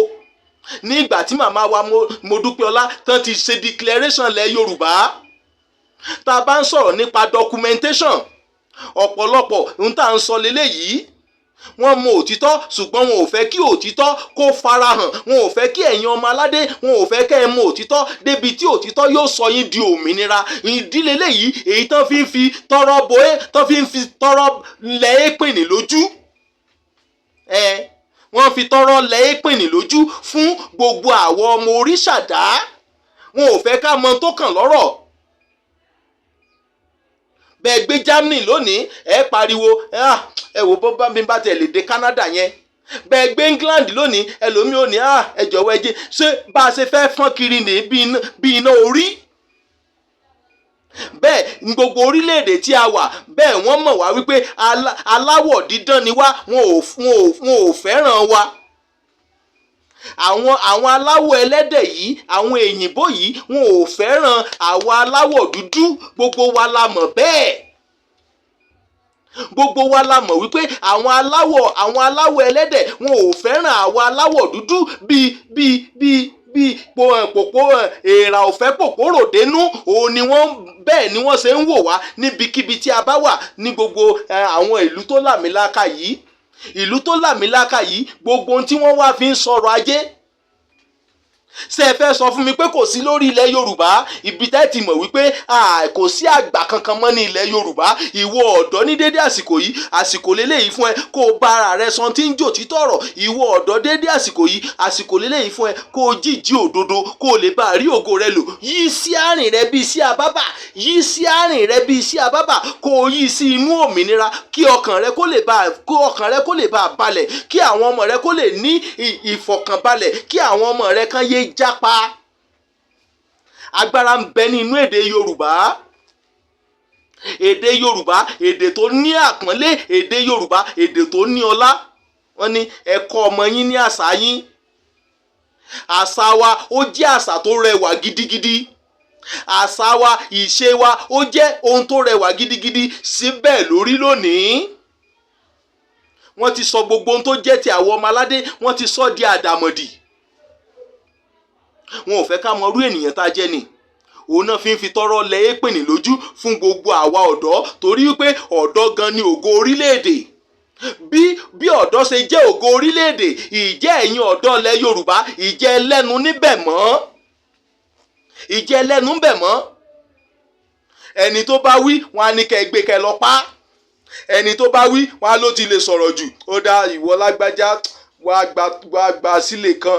Ní ìgbà tí màmá wa Modúpẹ́ọlá tán ti ṣe declaration lẹ̀ Yorùbá. Tá a bá ń sọ̀rọ̀ nípa documentation, ọ̀pọ̀lọpọ̀ ń tà ń sọ leléyìí. Wọ́n mọ òtítọ́ ṣùgbọ́n wọn ò fẹ́ kí òtítọ́ kó farahàn. Wọn ò fẹ́ kí ẹ̀yin ọmọ aládé, wọn ò fẹ́ kẹ́ ẹ mọ òtítọ́ débi tí òtítọ́ yóò sọ yín di òmìnira. Ìdílé léyìí èyí tán fi ń fi tọrọ boé, tán fi ń fi tọrọ lẹ̀ épìnì lójú. Wọ́n fi tọrọ lẹ̀ épìnì lójú fún gbogbo àwọn ọmọ Oríṣàdá. Wọn ò fẹ́ ká mọ tó kàn lọ́rọ̀. Bẹ́ẹ̀ gbé Germany lónìí, ẹ pariwo ẹ wò bó bá mi bá tẹ̀ lè dé Canada yẹn. Bẹ́ẹ̀ gbé England lónìí, ẹlòmíì ò ní ẹ jọ̀wọ́ ẹ jẹ́ ṣé bá a ṣe fẹ́ fọ́n kiri ní bí iná orí. bẹ́ẹ̀ ní gbogbo orílẹ̀-èdè tí a wà bẹ́ẹ̀ wọ́n mọ̀ wá wípé aláwọ̀ dídán ni wá, wọn ò fẹ́ràn wa. Àwọn aláwọ̀ ẹlẹ́dẹ̀ yìí, àwọn èyìnbó yìí, wọn ò fẹ́ràn àwa aláwọ̀ dúdú. Gbogbo wa la mọ̀ bẹ́ẹ̀. Gbogbo wa la mọ̀ wípé àwọn aláwọ̀ ẹlẹ́dẹ̀ wọn ò fẹ́ràn àwa aláwọ̀ dúdú bí pòpò èèrà ò fẹ́ pòpò ròdénú. Òun ni bẹ́ẹ̀ ni wọ́n ṣe ń wò wá níbikíbi tí a bá wà ní gbogbo àwọn ìlú tó làmìlaka yìí. Ìlú tó làmìlaka yìí, gbogbo ohun tí wọ́n wá fi ń sọ̀rọ̀ ajé. Ṣé ẹ fẹ́ sọ fún mi pé kò sí lórí ilẹ̀ Yorùbá? Ibi tẹ́ ti mọ̀ wípé kò sí àgbà kankan mọ́ ní ilẹ̀ Yorùbá. Ìwọ ọ̀dọ́ ní dédé àsìkò yìí, àsìkò lélẹ́yìí fún ẹ kó o bá ara rẹ sọ tí ń jò títọ́ ọ̀rọ̀. Ìwọ ọ̀dọ́ dédé àsìkò yìí, àsìkò lélẹ́yìí fún ẹ kó o jíjí òdodo, kó o lè bá rí ògo rẹ lò. Yí sí àárín rẹ bí sí àbábà, yí sí àárín rẹ bí sí àbábà, kó o yí sí inú òmìnira, kí ọkàn rẹ kó lè bá balẹ̀, kí àwọn ọmọ rẹ kó lè ní ìfọ̀kànbalẹ̀, kí àwọn ọmọ rẹ kan yé jápa. Agbára ń bẹ nínú èdè Yorùbá. Èdè Yorùbá, èdè tó ní àpọ́nlé, èdè Yorùbá, èdè tó ní ọlá. Wọ́n ní ẹ kọ́ ọmọ yín ní àṣà yín. Àṣà wa ó jẹ́ àṣà tó rẹwà gidigidi. Àṣà wa, ìṣe wa ó jẹ́ ohun tó rẹwà gidigidi. Síbẹ̀ lórí lónìí, wọ́n ti sọ gbogbo ohun tó jẹ́ ti àwọn ọmọ aládé, wọ́n ti sọ di àdàmọ̀dì. Wọn ò fẹ́ ká mọ irú ènìyàn tá a jẹ́ ni. Òun náà fi ń fi tọ́rọ́ lẹ èpènì lójú fún gbogbo àwa ọ̀dọ́, torí wípé ọ̀dọ́ gan ni ògo orílẹ̀-èdè. Bí ọ̀dọ́ ṣe jẹ́ ògo orílẹ̀-èdè, ìjẹ́ ẹ̀yin ọ̀dọ́ ilẹ̀ Yorùbá, ìjẹ́ ẹlẹ́nu níbẹ̀ mọ́. Ìjẹ́ ẹlẹ́nu níbẹ̀ mọ́. Ẹni tó bá wí, wọn á ní kẹ́ gbé kẹ́ lọ pa. Ẹni tó bá wí, wọn á ló ti lè sọ̀rọ̀ jù. Ó dá ìwọ lágbájá wá gba sílẹ̀ kan,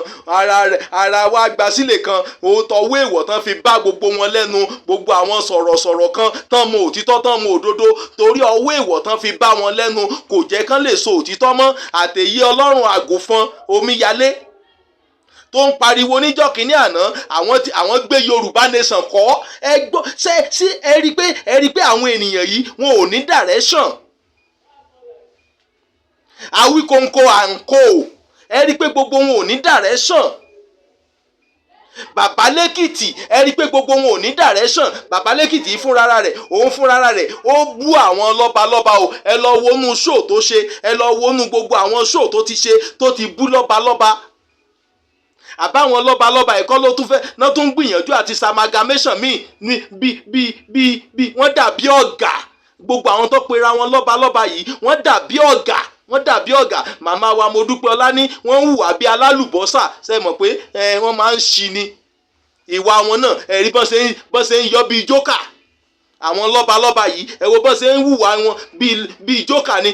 ara wa gba sílẹ̀ kan. Òótọ́ owó èèwọ̀ tán fi bá gbogbo wọn lẹ́nu, gbogbo àwọn sọ̀rọ̀sọ̀rọ̀ kan tán mọ òtítọ́ tán mọ òdodo, torí ọwọ́ èèwọ̀ tán fi bá wọn lẹ́nu kò jẹ́ kán lè sọ òtítọ́ mọ́. Àtèyí Ọlọ́run àgùnfọn omíyalé tó ń pariwo níjọ́ kínní àná, àwọn gbé Yorùbá nation kọ́. Ẹ gbọ́, ṣé ẹ rí pé àwọn ènìyàn yìí wọn ò ní direction. Awíkóńkó à ń kó, ẹ rí pé gbogbo wọn ò ní direction. Bàbá lẹ́kìtì, ẹ rí pé gbogbo wọn ò ní direction. Bàbá lẹ́kìtì fúnra rẹ̀, òun fúnra rẹ̀ ó bú àwọn lọ́balọ́ba o. Ẹ lọ wọnú show tó ṣe, ẹ lọ wọnú gbogbo àwọn show tó ti ṣe, tó ti bú lọ́balọ́ba. Àbáwọn lọ́balọ́ba ẹ̀kọ́ ló tún fẹ́ náà tún gbìyànjú àti amalgamation míì bí wọ́n dàbí ọ̀gá. Gbogbo àwọn tó pera wọn lọ́balọ́ba yìí wọ́n dàbí ọ̀gá. Wọ́n dàbí ọ̀gá. Màmá wa Modúpẹ́ọlá ní wọ́n ń hùwà bí alálùbọ́sà. Ṣé mọ̀ pé wọ́n máa ń ṣi ni ìwà wọn náà? Ẹ̀rí bọ́n ṣe ń yọ bíi jókà. Àwọn lọ́balọ́ba yìí ẹ wo bọ́n ṣe ń hùwà wọn bíi jókà ni.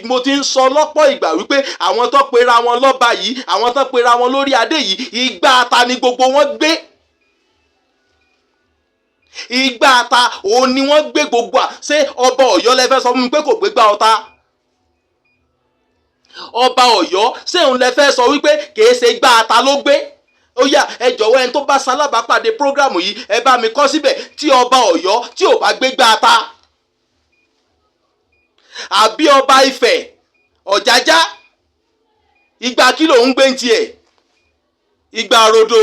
Mo ti ń sọ lọ́pọ̀ ìgbà wípé àwọn tó pera wọn lọ́ba yìí, àwọn tó pera wọn lórí adé yìí, igbá ata ni gbogbo wọn gbé. Igbá ata òun ni wọ́n gbé gbogbo ṣé ọba Ọ̀yọ́ lẹ fẹ́ sọ fún mi pé kò gbégbá ọta? Ọba Ọ̀yọ́ ṣé òun lẹ fẹ́ sọ wípé kìí ṣe igbá ata ló gbé? Ó yá, ẹ jọ̀wọ́ ẹni tó bá ṣalábàápàdé prógrámù yìí, ẹ bá mi kọ síbẹ̀ tí ọba Ọ̀yọ́ tí ò bá gbégbá ata. Àbí ọba Ifẹ̀, Ọ̀jájá, igba kí lòun gbé ń tiẹ̀? Igba rodo.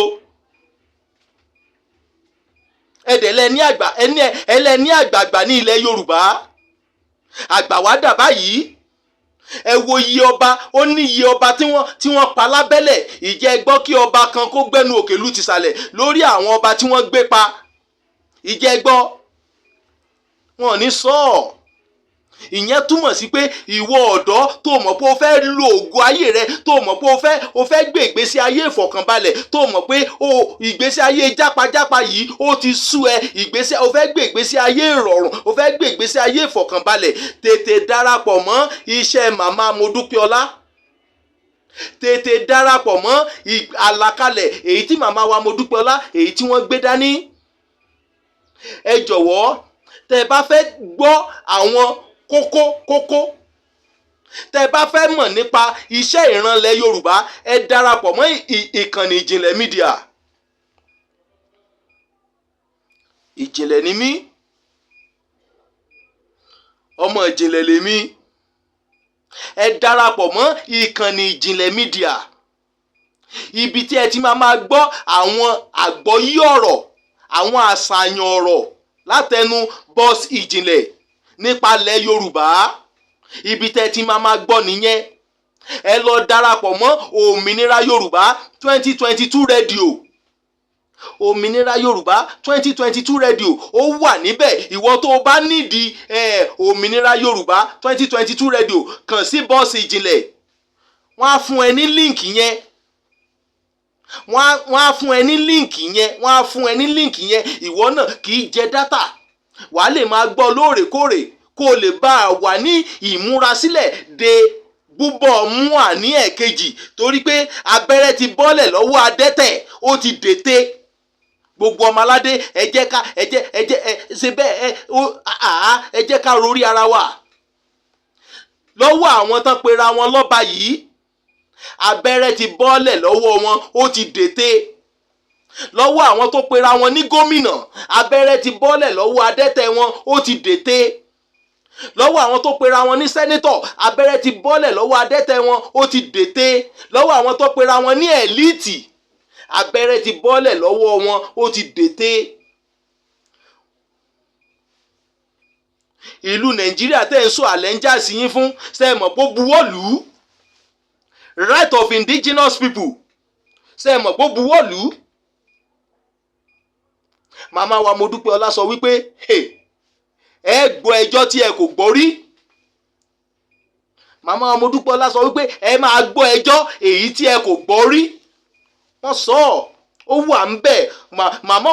Ẹlẹ́ni àgbààgbà ní ilẹ̀ Yorùbá. Àgbà wá dà báyìí. Ẹ wo iye ọba, ó ní iye ọba tí wọ́n pa lábẹ́lẹ̀. Ìjẹ́ gbọ́ kí ọba kan kó gbẹ́nu òkèlú tìsàlẹ̀ lórí àwọn ọba tí wọ́n gbé pa. Ìjẹ́ gbọ́, wọn ò ní sọ ọ́. Ìyẹn túmọ̀ sí pé ìwọ ọ̀dọ́ tó mọ̀ pé o fẹ́ lo ògo ayé rẹ, tó mọ̀ pé o fẹ́ gbé ìgbésí ayé ìfọ̀kànbalẹ̀, tó mọ̀ pé ìgbésí ayé jápajápa yìí ó ti sú ẹ, o fẹ́ gbé ìgbésí ayé ìrọ̀rùn, o fẹ́ gbé ìgbésí ayé ìfọ̀kànbalẹ̀. Tètè darapọ̀ mọ́ iṣẹ́ màmá Modúpẹ́ọlá. Tètè darapọ̀ mọ́ àlàkalẹ̀ èyí tí màmá wa Modúpẹ́ọlá èyí tí wọ́n gbé dání. Ẹ jọ̀wọ́, tẹ́ bá fẹ́ gbọ́ àwọn kókó tẹ́ bá fẹ́ mọ̀ nípa iṣẹ́ ìrànlẹ̀ Yorùbá, ẹ darapọ̀ mọ́ ìkànnì Ìjìnlẹ̀ Media. Ìjìnlẹ̀ ni mí, ọmọ ìjìnlẹ̀ lèmi. Ẹ darapọ̀ mọ́ ìkànnì Ìjìnlẹ̀ Media, ibi tí ẹ ti máa gbọ́ àwọn àgbọ́yé ọ̀rọ̀, àwọn àṣàyàn ọ̀rọ̀ látẹnu Boss Ìjìnlẹ̀ nípa ilẹ̀ Yorùbá. Ibi tí ẹ ti máa gbọ́ nìyẹn. Ẹ lọ darapọ̀ mọ́ Òmìnira Yorùbá 2022 rédíò. Òmìnira Yorùbá 2022 rédíò ó wà níbẹ̀. Ìwọ tó o bá nídìí Òmìnira Yorùbá 2022 rédíò, kàn sí Boss Ìjìnlẹ̀. Wọ́n á fún ẹ ní líǹkì yẹn. Wọ́n á fún ẹ ní líǹkì yẹn. Ìwọ náà kì í jẹ dátà. Wàá lè máa gbọ́ lóòrèkóòrè kó o lè bá a wà ní ìmúrasílẹ̀ de búbọ̀ mú àní ẹ̀kejì, torí pé abẹ́rẹ́ ti bọ́lẹ̀ lọ́wọ́ adẹ́tẹ̀, ó ti dètè. Gbogbo ọmọ aládé ẹ jẹ́ ká rorí ara wa. Lọ́wọ́ àwọn tán pera wọn lọ́ba yìí, abẹ́rẹ́ ti bọ́lẹ̀ lọ́wọ́ wọn, ó ti dètè. Lọ́wọ́ àwọn tó pera wọn ní gómìnà, abẹ́rẹ́ ti bọ́lẹ̀ lọ́wọ́ adẹ́tẹ̀ wọn, ó ti dètè. Lọ́wọ́ àwọn tó pera wọn ní sẹ́nétọ̀, abẹ́rẹ́ ti bọ́lẹ̀ lọ́wọ́ adẹ́tẹ̀ wọn, ó ti dètè. Lọ́wọ́ àwọn tó pera wọn ní ẹ̀líìtì, abẹ́rẹ́ ti bọ́lẹ̀ lọ́wọ́ wọn, ó ti dètè. Ìlú Nàìjíríà tẹ́ ń sọ àlẹ́ńjàsí yín fún, ṣé ẹ mọ̀ pé ó buwọ́lù right of indigenous people, ṣé ẹ mọ̀ pé ó buwọ́lù. Màmá wa Modúpẹ́ọlá sọ wípé ẹ gbọ́ ẹjọ́ tí ẹ kò gbọ́ rí. Màmá wa Modúpẹ́ọlá sọ wípé ẹ máa gbọ́ ẹjọ́ èyí tí ẹ kò gbọ́ rí. Wọ́n sọ ó wà ń bẹ̀. Màmá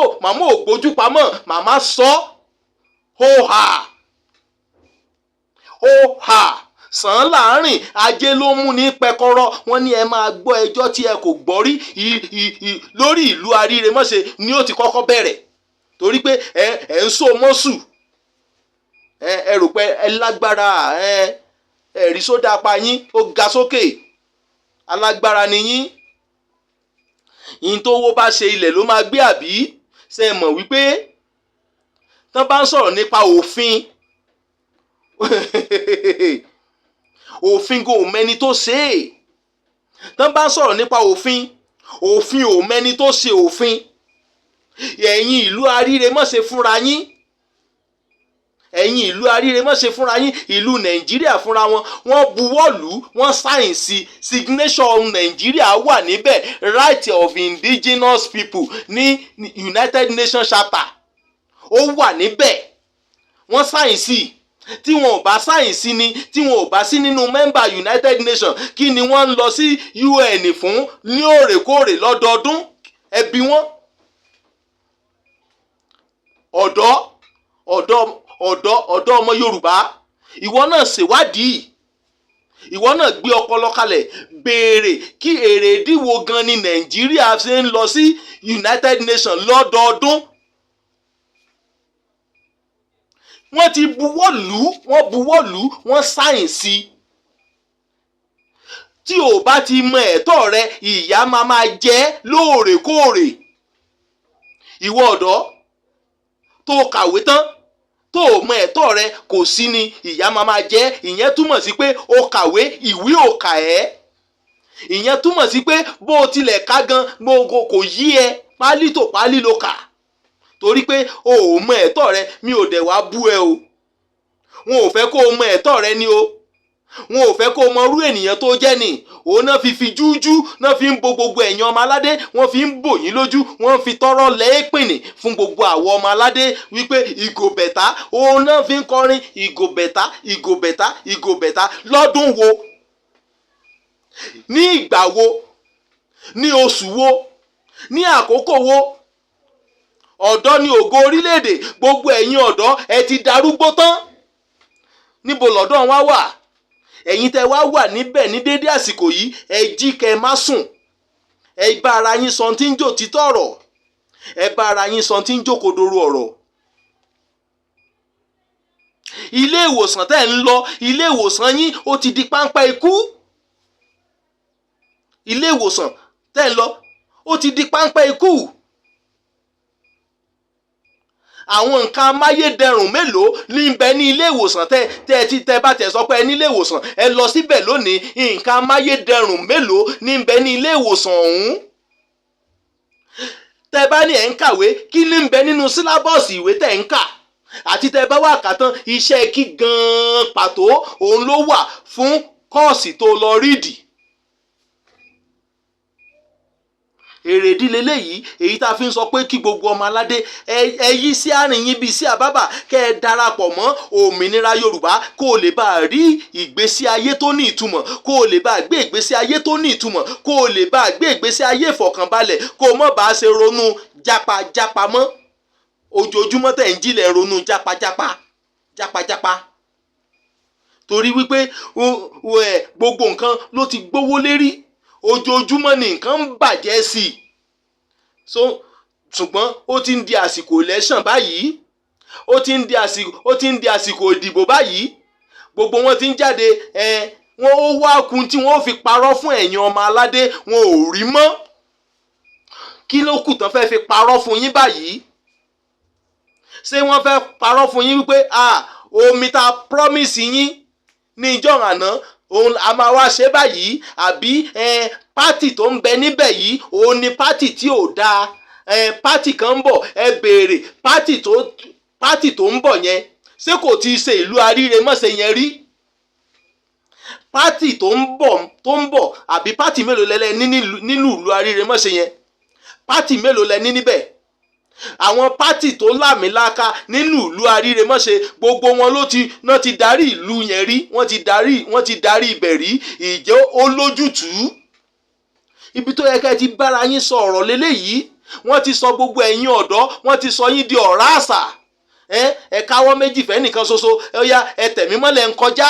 ò gbójú pamọ́, màmá sọ ó hà sàn láàrin ajé ló mú ní pẹkọrọ. Wọ́n ní ẹ máa gbọ́ ẹjọ́ tí ẹ kò gbọ́ rí. Lórí ìlú Aríremọ́ṣe ni ó ti kọ́kọ́ bẹ̀rẹ̀, torí pé ẹ ń so mọ́sù, ẹ rò pé ẹ lágbára, ẹ̀rí sódà pa yín ó ga sókè, alágbára ni yín. Yín tó wó bá ṣe ilẹ̀ ló máa gbé àbí? Ṣé ẹ mọ̀ wípé tán bá ń sọ̀rọ̀ nípa òfin òfin kò mẹ́ni tó ṣe é. Tán bá ń sọ̀rọ̀ nípa òfin ò mẹ́ni tó ṣe òfin. Ẹ̀yin ìlú Aríremọ́ṣe fúnra yín, ìlú Nàìjíríà fúnra wọn, wọ́n buwọ́lù, wọ́n sáyẹ̀nsì, signature Nàìjíríà wà níbẹ̀, right of indigenous people ní United Nations Charter ó wà níbẹ̀. Wọ́n sáyẹ̀nsì. Tí wọn ò bá sáyẹ̀nsì ni, tí wọn ò bá sí nínú mẹ́mbà United Nations, kí ni wọ́n ń lọ sí UN fún ní òrèkóòrè lọ́dọọdún? Ẹbí wọn. ọ̀dọ́ ọmọ Yorùbá, ìwọ náà ṣèwádìí, ìwọ náà gbé ọpọlọ kalẹ̀, béèrè kí èrèdí wo gan ni Nàìjíríà ṣe ń lọ sí United Nations lọ́dọọdún. Wọ́n ti buwọ́lù, wọ́n sáyẹ̀nsì. Tí o bá ti mọ ẹ̀tọ́ rẹ, ìyà máa jẹ lóòrèkóòrè. Ìwọ ọ̀dọ́ tó kàwé tán, tó mọ ẹ̀tọ́ rẹ, kò sí ni ìyà máa jẹ. Ìyẹn túmọ̀ sí pé o kàwé, ìwé ò kà ẹ́. Ìyẹn túmọ̀ sí pé bó o tilẹ̀ ká gan gbogbo kò yí ẹ, pálí tó pálí ló kà. Torí pé o ò mọ ẹ̀tọ́ rẹ, mi ò dẹ̀ wá bú ẹ o. Wọn ò fẹ́ kó o mọ ẹ̀tọ́ rẹ ni o. Wọn ò fẹ́ kó o mọ irú ènìyàn tó jẹ́ ni. Òun náà fi jújú náà fi ń bo gbogbo ẹ̀yin ọmọ aládé, wọ́n fi ń bò yín lójú, wọ́n fi tọrọ lẹ́ẹ̀pìnì fún gbogbo àwọn ọmọ aládé wípé ìgò bẹ̀tá. Òun náà fi ń kọrin ìgò bẹ̀tá lọ́dún wo, ní ìgbà wo, ní oṣù wo, ní àkókò wo. Ọ̀dọ́ ni ògo orílẹ̀-èdè. Gbogbo ẹ̀yin ọ̀dọ́ ẹ ti darúgbó tán. Níbo lọ́dọ̀ wá wà? Ẹ̀yin tẹ́ wá wà níbẹ̀ ní dédé àsìkò yìí, ẹ jí kẹ́ má sùn. Ẹ bá ara yín sọ tí ń jò títọ́ ọ̀rọ̀. Ẹ bá ara yín sọ tí ń jò kodoro ọ̀rọ̀. Ilé ìwòsàn tẹ́ ń lọ, ilé ìwòsàn yín ó ti di páńpẹ́ ikú. Ilé ìwòsàn tẹ́ ń lọ ó ti di páńpẹ́ ikú. àwọn nǹkan amáyédẹrùn mélòó ní ń bẹ ní ilé ìwòsàn tẹ́ bá tẹ̀ sọ pé ẹ ní ilé ìwòsàn ẹ lọ síbẹ̀ lónìí, nǹkan amáyédẹrùn mélòó ní ń bẹ ní ilé ìwòsàn ọ̀hún. Tẹ́ bá ní ẹ̀ ń kàwé, kí ní ń bẹ nínú sílábọ̀sì ìwé tẹ́ ń kà? Àti tẹ́ bá wà kà tán, iṣẹ́ kí gan-an pàtó òun ló wà fún kọ́ọ̀sì tó lọ rídì. Èrèdí leléyìí èyí tá a fi ń sọ pé kí gbogbo ọmọ aládé ẹ yí sí àárín yín bíi sí àbábà, kẹ́ ẹ darapọ̀ mọ́ òmìnira Yorùbá kó o lè bá a rí ìgbésí ayé tó ní ìtumọ̀, kó o lè bá a gbé ìgbésí ayé tó ní ìtumọ̀, kó o lè bá a gbé ìgbésí ayé ìfọ̀kànbalẹ̀, kó o mọ̀ bá a ṣe ronú jápajàpa mọ́. Ojoojúmọ́ tẹ̀ ń jílẹ̀ ronú jápajàpa torí wípé gbogbo nǹkan ló ti gbówó lérí, ojoojúmọ́ ni nǹkan ń bàjẹ́ sí i. Ṣùgbọ́n ó ti ń di àsìkò election báyìí, ó ti ń di àsìkò ìdìbò báyìí, gbogbo wọn ti ń jáde wọn ó wá kun tí wọn ó fi parọ́ fún ẹ̀yin ọmọ aládé, wọn ò rí mọ́. Kí ló kù tán fẹ́ fi parọ́ fún yín báyìí? Ṣé wọ́n fẹ́ parọ́ fún yín wípé omi tá a promise yín ní ìjọ́ àná òun a máa wá ṣe báyìí, àbí pátì tó ń bẹ níbẹ̀ yìí òun ni pátì tí ò dáa, pátì kan ń bọ̀, ẹ béèrè pátì tó ń bọ̀ yẹn ṣé kò ti ṣe ìlú Aríremọ́ṣẹ́ yẹn rí? Pátì tó ń bọ̀ àbí pátì mélòó lẹ́lẹ́ nínú ìlú Aríremọ́ṣẹ́ yẹn? Pátì mélòó lẹ ní níbẹ̀? Àwọn pátì tó lámìláka nínú ìlú Aríremọ́ṣẹ́ gbogbo wọn náà ti darí ìlú yẹn rí, wọ́n ti darí ibẹ̀ rí. Ìjẹ́ ó lójútùú? Ibi tó yẹ ká ẹ ti bára yín sọ ọ̀rọ̀ leléyìí, wọ́n ti sọ gbogbo ẹ̀yin ọ̀dọ́, wọ́n ti sọ yín di ọ̀rá àṣà. Ẹ káwọ́ méjì fẹ́ nìkan ṣoṣo, ó yá ẹ tẹ̀mí mọ́lẹ̀ ń kọjá.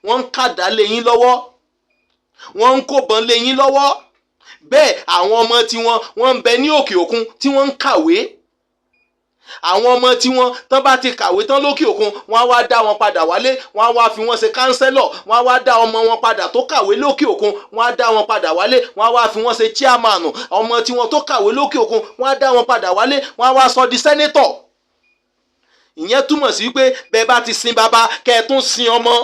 Wọ́n ń kàdá lé yín lọ́wọ́, wọ́n ń kóbọn lé yín lọ́wọ́. Bẹ́ẹ̀ àwọn ọmọ tiwọn wọ́n ń bẹ ní òkè òkun tí wọ́n ń kàwé. Àwọn ọmọ tiwọn tán bá ti kàwé tán lókè òkun, wọ́n á wá dá wọn padà wálé, wọ́n á wá fi wọ́n ṣe kánsẹ́lọ̀, wọ́n á wá dá ọmọ wọn padà tó kàwé lókè òkun, wọ́n á dá wọn padà wálé, wọ́n á wá fi wọ́n ṣe chairman. Ọmọ tiwọn tó kàwé lókè òkun, wọ́n á dá wọn padà wálé, wọ́n á wá sọ di sẹ́nétọ̀. Ìyẹn túmọ̀ sí pé bẹ́ẹ̀ bá ti sin bàbá kẹ́ ẹ tún sin ọmọ.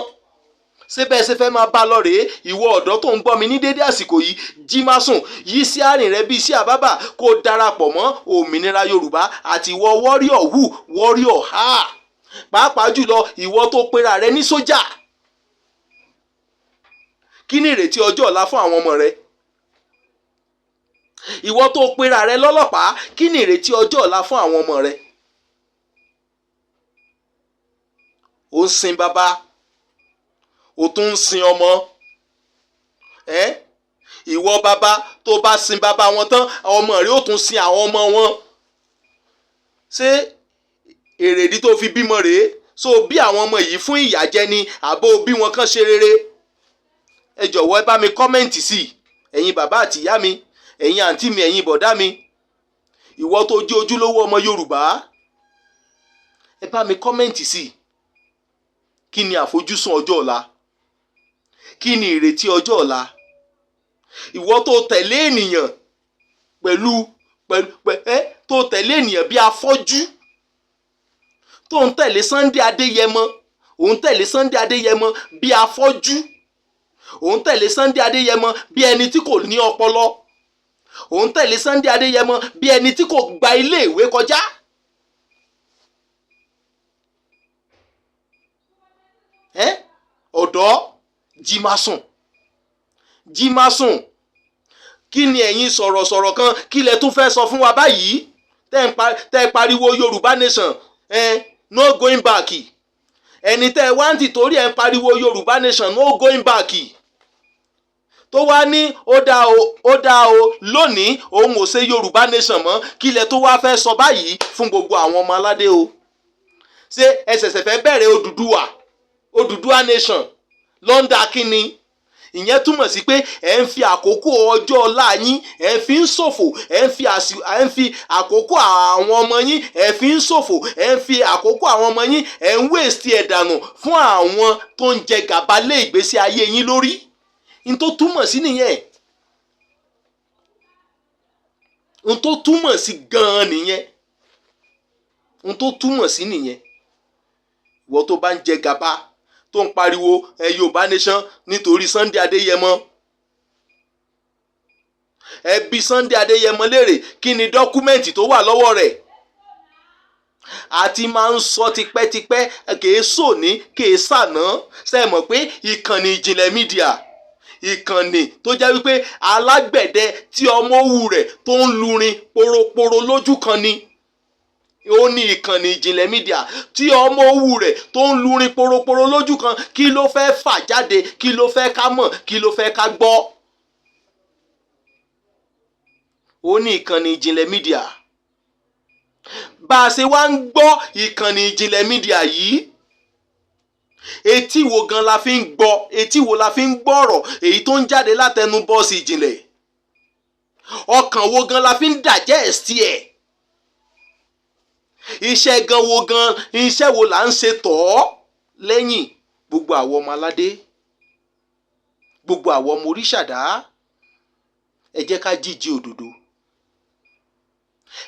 Ṣé bẹ́ẹ̀ ṣe fẹ́ máa bá lọ rèé? Ìwọ ọ̀dọ́ tó ń gbọ́ mi ní dédé àsìkò yìí, jí má sùn, yí sí àárín rẹ bíi sí àbábà, kó darapọ̀ mọ́ òmìnira Yorùbá àti ìwọ warrior ha. Pàápàá jùlọ ìwọ tó pera rẹ ní sójà. Kí ni ìrètí ọjọ́ ọ̀la fún àwọn ọmọ rẹ? Ìwọ tó pera rẹ lọ́lọ́pàá, kí ni ìrètí ọjọ́ ọ̀la fún àwọn ọmọ rẹ? Ó ń sin bàbá, ó tún ń sin ọmọ. Ìwọ bàbá tó bá sin bàbá wọn tán, ọmọ rẹ ó tún sin àwọn ọmọ wọn. Ṣé èrèdí tó fi bímọ rèé? So bí àwọn ọmọ yìí fún ìyà jẹ ni àbó bí wọn kàn ṣe rere? Ẹ jọ̀wọ́ ẹ bá mi kọ́mẹ̀ǹtì sí i, ẹ̀yin bàbá àti ìyá mi, ẹ̀yin àǹtí mi, ẹ̀yin bọ̀dá mi. Ìwọ tó jẹ́ ojúlówó ọmọ Yorùbá, ẹ bá mi kọ́mẹ̀ǹtì sí i. Kí ni àfojúsùn ọjọ́ ọ̀la? Kí ni ìrètí ọjọ́ ọ̀la? Ìwọ tó tẹ̀lé ènìyàn tó tẹ̀lé ènìyàn bí afọ́jú, tó ń tẹ̀lé Sunday Adéyẹmọ, òun tẹ̀lé Sunday Adéyẹmọ bí afọ́jú, òun tẹ̀lé Sunday Adéyẹmọ bí ẹni tí kò ní ọpọlọ, òun tẹ̀lé Sunday Adéyẹmọ bí ẹni tí kò gba ilé ìwé kọjá. Ọ̀dọ́, jí má sùn. Kí ni ẹ̀yin sọ̀rọ̀sọ̀rọ̀ kan kí lẹ tún fẹ́ sọ fún wa báyìí? Tẹ́ pariwo Yorùbá nation, no going back. Ẹni tẹ́ wá ń tìtorí ẹ̀ ń pariwo Yorùbá nation, no going back. Tó wá ní ó dá o lónìí òun ò ṣe Yorùbá nation mọ́, kí lẹ tó wá fẹ́ sọ báyìí fún gbogbo àwọn ọmọ aládé o? Ṣé ẹ ṣẹ̀ṣẹ̀ fẹ́ bẹ̀rẹ̀ Odùduwà nation lọ́ndà kínni? Ìyẹn túmọ̀ sí pé ẹ̀ ń fi àkókò ọjọ́ ọ̀la yín ẹ̀ fi ń ṣòfò, ẹ̀ ń fi àkókò àwọn ọmọ yín ẹ̀ fi ń ṣòfò, ẹ̀ ń fi àkókò àwọn ọmọ yín ẹ̀ ń wéèsì ẹ̀ dànù fún àwọn tó ń jẹ gàba lé ìgbésí ayé yín lórí. N tó túmọ̀ sí nìyẹn. N tó túmọ̀ sí gan-an nìyẹn. ohun tó túmọ̀ sí nìyẹn. Ìwọ tó bá ń jẹ gàba tó ń pariwo Yorùbá nation nítorí Sunday Adéyẹmọ, ẹ bi Sunday Adéyẹmọ léèrè kí ni dọ́kúmẹ́ǹtì tó wà lọ́wọ́ rẹ̀. Àti máa ń sọ tipẹ́tipẹ́ kìí sòní kìí sàná. Ṣé ẹ mọ̀ pé ìkànnì Ìjìnlẹ̀ Media, ìkànnì tó jẹ́ wípé alágbẹ̀dẹ tí ọmọ òwú rẹ̀ tó ń lurin poroporo lójú kan ni. Ó ní ìkànnì Ìjìnlẹ̀ Media tí ọmọ òwú rẹ̀ tó ń lurin poroporo lójú kan. Kí ló fẹ́ fà jáde? Kí ló fẹ́ ká mọ̀? Kí ló fẹ́ ká gbọ́? Ó ní ìkànnì Ìjìnlẹ̀ Media. Bá a ṣe wá ń gbọ́ ìkànnì Ìjìnlẹ̀ Media yìí, etí wo gan la fi ń gbọ́? Etí wo la fi ń gbọ́ ọ̀rọ̀ èyí tó ń jáde látẹnu bọ́ọ̀sì ìjìnlẹ̀? Ọkàn wo gan la fi ń digest ẹ̀? Iṣẹ́ wo là ń ṣe tọ̀ ọ́ lẹ́yìn? Gbogbo àwọn ọmọ aládé, gbogbo àwọn ọmọ oríṣàdá, ẹ jẹ́ ká jíjí òdodo.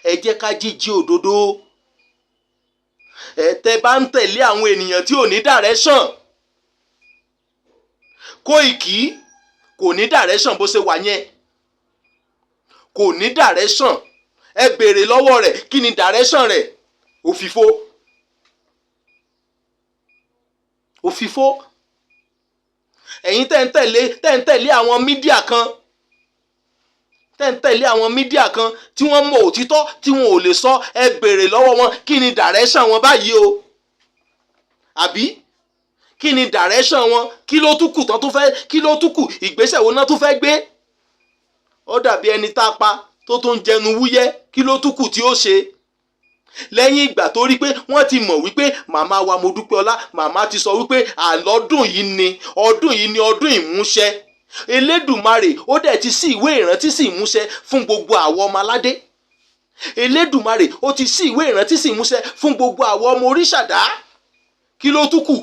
Ẹ jẹ́ ká jíjí òdodo. Tẹ́ bá ń tẹ̀lé àwọn ènìyàn tí ò ní direction. Kóìkì kò ní direction bó ṣe wà yẹn. Kò ní direction. Ẹ béèrè lọ́wọ́ rẹ̀ kí ni direction rẹ̀? Òfìfo. Òfìfo. Ẹ̀yin tẹ́ ń tẹ̀lé àwọn mídíà kan. Tẹ́ ń tẹ̀lé àwọn mídíà kan tí wọ́n mọ òtítọ́ tí wọn ò lè sọ. Ẹ béèrè lọ́wọ́ wọn kí ni direction wọn báyìí o. Àbí kí ni direction wọn? Kí ló tún kù tán tó fẹ́? Kí ló tún kù? Ìgbésẹ̀ wo náà tún fẹ́ gbé? Ó dàbí ẹni tá a pa tó tún jẹnu wúyẹ́. Kí ló tún kù tí ó ṣe? Lẹ́yìn ìgbà tó rí pé wọ́n ti mọ̀ wípé màmá wa Modúpẹ́ọlá, màmá ti sọ wípé àlọ́dún yìí ni ọdún ìmúṣẹ. Elédùmarè ó dẹ̀ ti sí ìwé ìrántí sí ìmúṣẹ fún gbogbo àwọn ọmọ aládé. Elédùmarè ó ti sí ìwé ìrántí sí ìmúṣẹ fún gbogbo àwọn ọmọ oríṣàdá. Kí ló tún kù?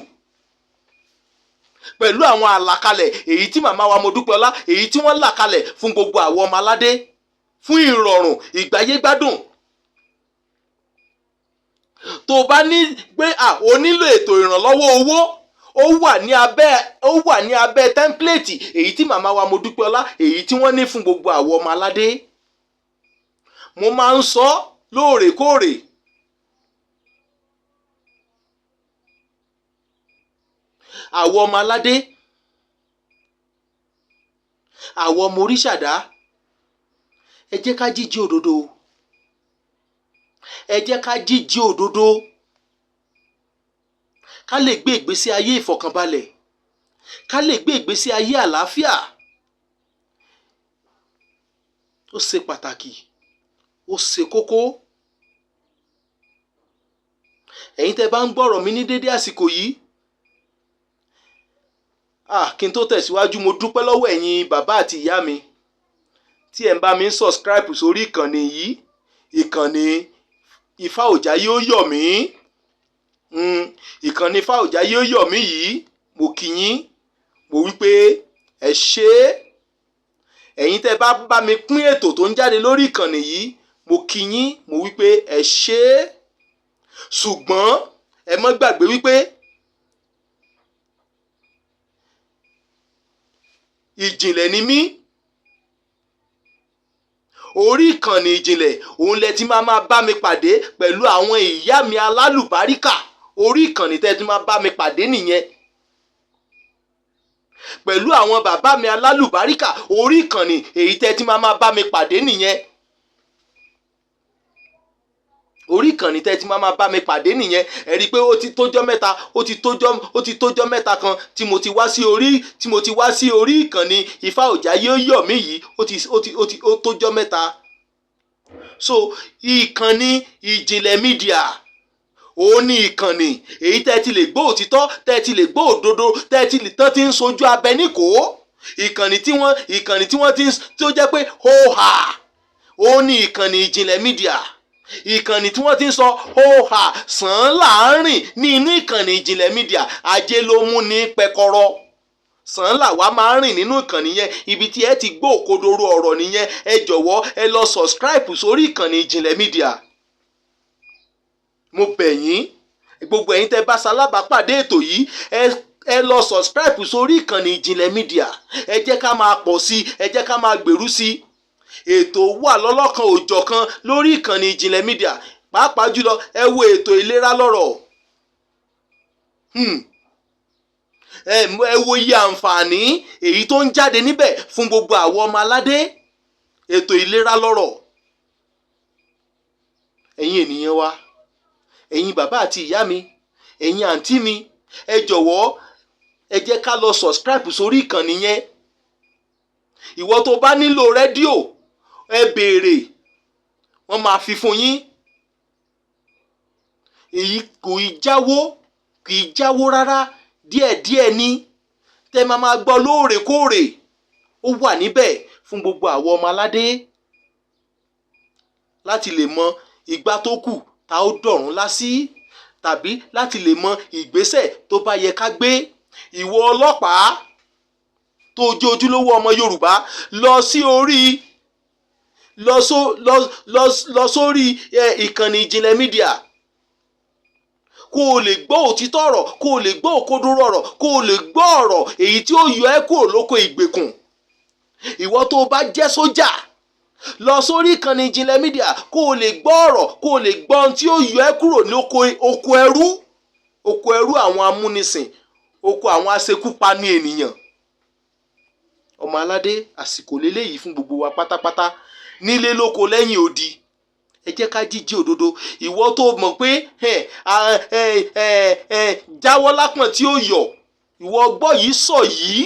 Pẹ̀lú àwọn àlàkalẹ̀ èyí tí màmá wa Modúpẹ́ọlá èyí tí wọ́n là kalẹ̀ fún gbogbo àwọn ọmọ aládé fún ìrọ̀rùn ìgbáyégbádùn. Tó bá ní pé o nílò ètò ìrànlọ́wọ́ owó, ó wà ní abẹ́ tẹ́ḿpìlẹ̀tì èyí tí màmá wa Modúpẹ́ọlá èyí tí wọ́n ní fún gbogbo àwọn ọmọ aládé. Mo máa ń sọ lóòrèkóòrè. Àwọn ọmọ aládé, àwọn ọmọ oríṣàdá, ẹ jẹ́ ká jíjí òdodo. Ẹ jẹ́ ká jíjí òdodo. Ká lè gbé ìgbésí ayé ìfọ̀kànbalẹ̀. Ká lè gbé ìgbésí ayé àlàáfíà. Ó ṣe pàtàkì. Ó ṣe kókó. Ẹ̀yin tẹ́ bá ń gbọ́rọ̀ mi ní dédé àsìkò yìí. Kí n tó tẹ̀síwájú, mo dúpẹ́ lọ́wọ́ ẹ̀yin bàbá àti ìyá mi tí ẹ̀ ń bá mi ń subscribe sórí ìkànnì yìí. Ìkànnì Ifá Òjáyé ó yọ̀ mí. Ìkànnì Ifá Òjáyé ó yọ̀ mí yìí. Mo kí yín. Mo wí pé ẹ ṣé. Ẹ̀yin tẹ́ bá mi pín ètò tó ń jáde lórí ìkànnì yìí. Mo kí yín. Mo wí pé ẹ ṣé. Ṣùgbọ́n ẹ má gbàgbé wípé ìjìnlẹ̀ ni mí. Orí ìkànnì ìjìnlẹ̀ òun lẹ ti máa bá mi pàdé pẹ̀lú àwọn ìyá mi alálùbáríkà. Orí ìkànnì tẹ́ ti máa bá mi pàdé nìyẹn. Pẹ̀lú àwọn bàbá mi alálùbáríkà. Orí ìkànnì èyí tẹ́ ti máa bá mi pàdé nìyẹn. Orí ìkànnì tẹ́ ti máa bá mi pàdé nìyẹn. Ẹ rí i pé ó ti tójọ́ mẹ́ta kan tí mo ti wá sí orí ìkànnì Ifá Òjáyé ó yọ̀ mí yìí. Ó tójọ́ mẹ́ta. So ìkànnì Ìjìnlẹ̀ Media ó ní ìkànnì èyí tẹ́ ti lè gbọ́ òtítọ́, tẹ́ ti lè gbọ́ òdodo, tán ti ń sojú abẹ níkò. Ìkànnì tí wọ́n ti ń tó jẹ́ pé hóhà. Ó ní ìkànnì Ìjìnlẹ̀ Media. Ìkànnì tí wọ́n ti ń sọ hóhà sàn láàárín ní inú ìkànnì Ìjìnlẹ̀ Media. Ajé ló mú ní pẹkọrọ. Sàn là wá máa ń rìn nínú ìkànnì yẹn. Ibi tí ẹ ti gbọ́ òkodoro ọ̀rọ̀ nìyẹn. Ẹ jọ̀wọ́ ẹ lọ subscribe sórí ìkànnì Ìjìnlẹ̀ Media. mo bẹ̀ yín gbogbo ẹ̀yin tẹ́ bá ṣalábàápàdé ètò yìí ẹ lọ subscribe sórí ìkànnì Ìjìnlẹ̀ Media. Ẹ jẹ́ ká máa pọ̀ sí, ẹ jẹ́ ká máa gbèrú sí. Ètò wà lọ́lọ́kan òjọ̀kan lórí ìkànnì Ìjìnlẹ̀ Media. Pàápàá jùlọ ẹ wo ètò ìlera lọ́rọ̀. Ẹ wo iye àǹfààní èyí tó ń jáde níbẹ̀ fún gbogbo àwọn ọmọ aládé. Ètò ìlera lọ́rọ̀. Ẹ̀yin ènìyàn wa, ẹ̀yin bàbá àti ìyá mi, ẹ̀yin àǹtí mi, ẹ jọ̀wọ́ ẹ jẹ́ ká lọ subscribe sórí ìkànnì yẹn. Ìwọ tó bá nílò rédíò ẹ béèrè, wọ́n máa fi fún yín. Èyí kì í jáwó rárá, díẹ̀díẹ̀ ni tẹ́ máa gbọ́ lóòrèkóòrè. Ó wà níbẹ̀ fún gbogbo àwọn ọmọ aládé láti lè mọ ìgbà tó kù tá ó dọ̀run lásì, tàbí láti lè mọ ìgbésẹ̀ tó bá yẹ ká gbé. Ìwọ ọlọ́pàá tó jẹ́ ojúlówó ọmọ Yorùbá, lọ sórí ìkànnì Ìjìnlẹ̀ Media kó o lè gbọ́ òtítọ́ ọ̀rọ̀, kó o lè gbọ́ òkodoro ọ̀rọ̀, kó o lè gbọ́ ọ̀rọ̀ èyí tí ó yọ ẹ́ kúrò lóko ìgbèkùn. Ìwọ tó bá jẹ́ sójà, lọ sórí ìkànnì Ìjìnlẹ̀ Media kó o lè gbọ́ ọ̀rọ̀, kó o lè gbọ́ ohun tí ó yọ ẹ́ kúrò ní oko ẹrú àwọn amúnisìn, oko àwọn aṣekúpani ènìyàn. Ọmọ aládé, àsìkò lélẹ́yìí fún gbogbo wa pátápátá, nílé lóko lẹ́yìn odi. Ẹ jẹ́ ká jíjí òdodo. Ìwọ tó mọ̀ pé jáwọ́ lápọ̀n tí ó yọ, ìwọ gbọ́ yìí sọ yìí.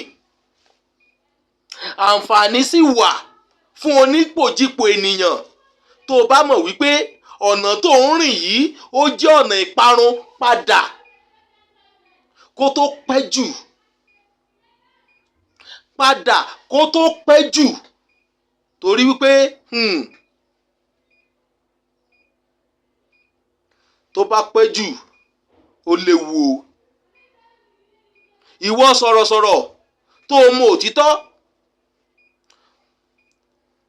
Àǹfààní sì wà fún onípòjípò ènìyàn tó bá mọ̀ wípé ọ̀nà tó ń rìn yìí ó jẹ́ ọ̀nà ìparun. Padà kó tó pẹ́ jù. Padà kó tó pẹ́ jù. Torí wípé tó bá pẹ́ jù ó léwu o. Ìwọ sọ̀rọ̀sọ̀rọ̀ tó mọ òtítọ́,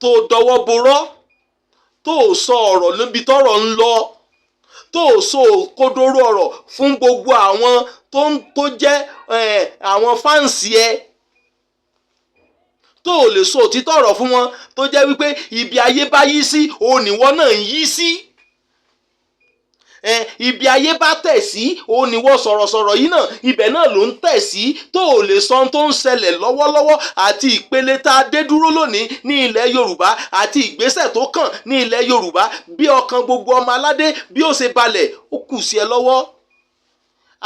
tó dọwọ́ borọ́, tó sọ ọ̀rọ̀ níbi tọ́rọ̀ ń lọ, tó sọ òkodoro ọ̀rọ̀ fún gbogbo àwọn tó jẹ́ àwọn fáǹsì ẹ, tó lè sọ òtítọ́ ọ̀rọ̀ fún wọn, tó jẹ́ wípé ibi ayé bá yí sí òun nìwọ náà ń yí sí. Ibi ayé bá tẹ̀ sí òun nìwọ sọ̀rọ̀sọ̀rọ̀ yìí náà ibẹ̀ náà ló ń tẹ̀ sí. Tó lè sọ ohun tó ń ṣẹlẹ̀ lọ́wọ́lọ́wọ́ àti ìpele tá a dé dúró lónìí ní ilẹ̀ Yorùbá àti ìgbésẹ̀ tó kàn ní ilẹ̀ Yorùbá, bí ọkàn gbogbo ọmọ aládé bí ó ṣe balẹ̀, ó kù sí ẹ lọ́wọ́.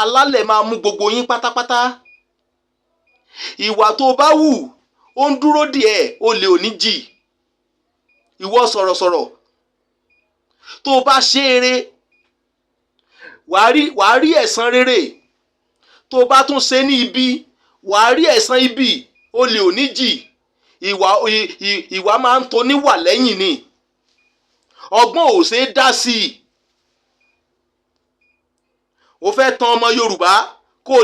Alálẹ̀ máa mú gbogbo yín pátápátá. Ìwà tó bá wù ó ń dúró díẹ̀, olè ò ní jì. Ìwọ sọ̀rọ̀sọ̀rọ̀ tó bá ṣe eré, wàá rí ẹ̀san rere. Tó bá tún ṣe ní ibi, wàá rí ẹ̀san ibi. Olè ò ní jì. Ìwà máa ń toníwà lẹ́yìn ni. Ọgbọ́n ò ṣe é dá sí i. O fẹ́ tan ọmọ Yorùbá kó o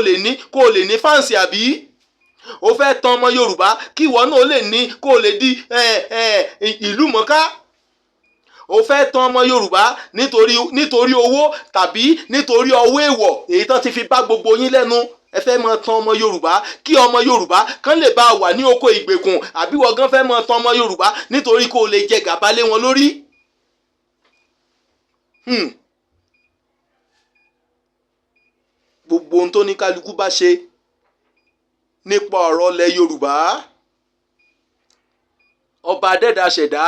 lè ní fáǹsì àbí? O fẹ́ tan ọmọ Yorùbá kí ìwọ náà kó o lè di ìlú mọ̀ká? O fẹ́ tan ọmọ Yorùbá nítorí owó tàbí nítorí ọwọ́ èèwọ̀ èyí tán ti fi bá gbogbo yín lẹ́nu? Ẹ fẹ́ máa tan ọmọ Yorùbá kí ọmọ Yorùbá kan lè bá wà ní oko ìgbèkùn, àbí wọ́n gan fẹ́ máa tan ọmọ Yorùbá nítorí kó o lè jẹ gàba lé wọn lórí? Gbogbo ohun tó ní kálukú bá ṣe nípa ọ̀rọ̀ ilẹ̀ Yorùbá, ọba adẹ́dàá ṣẹ̀dá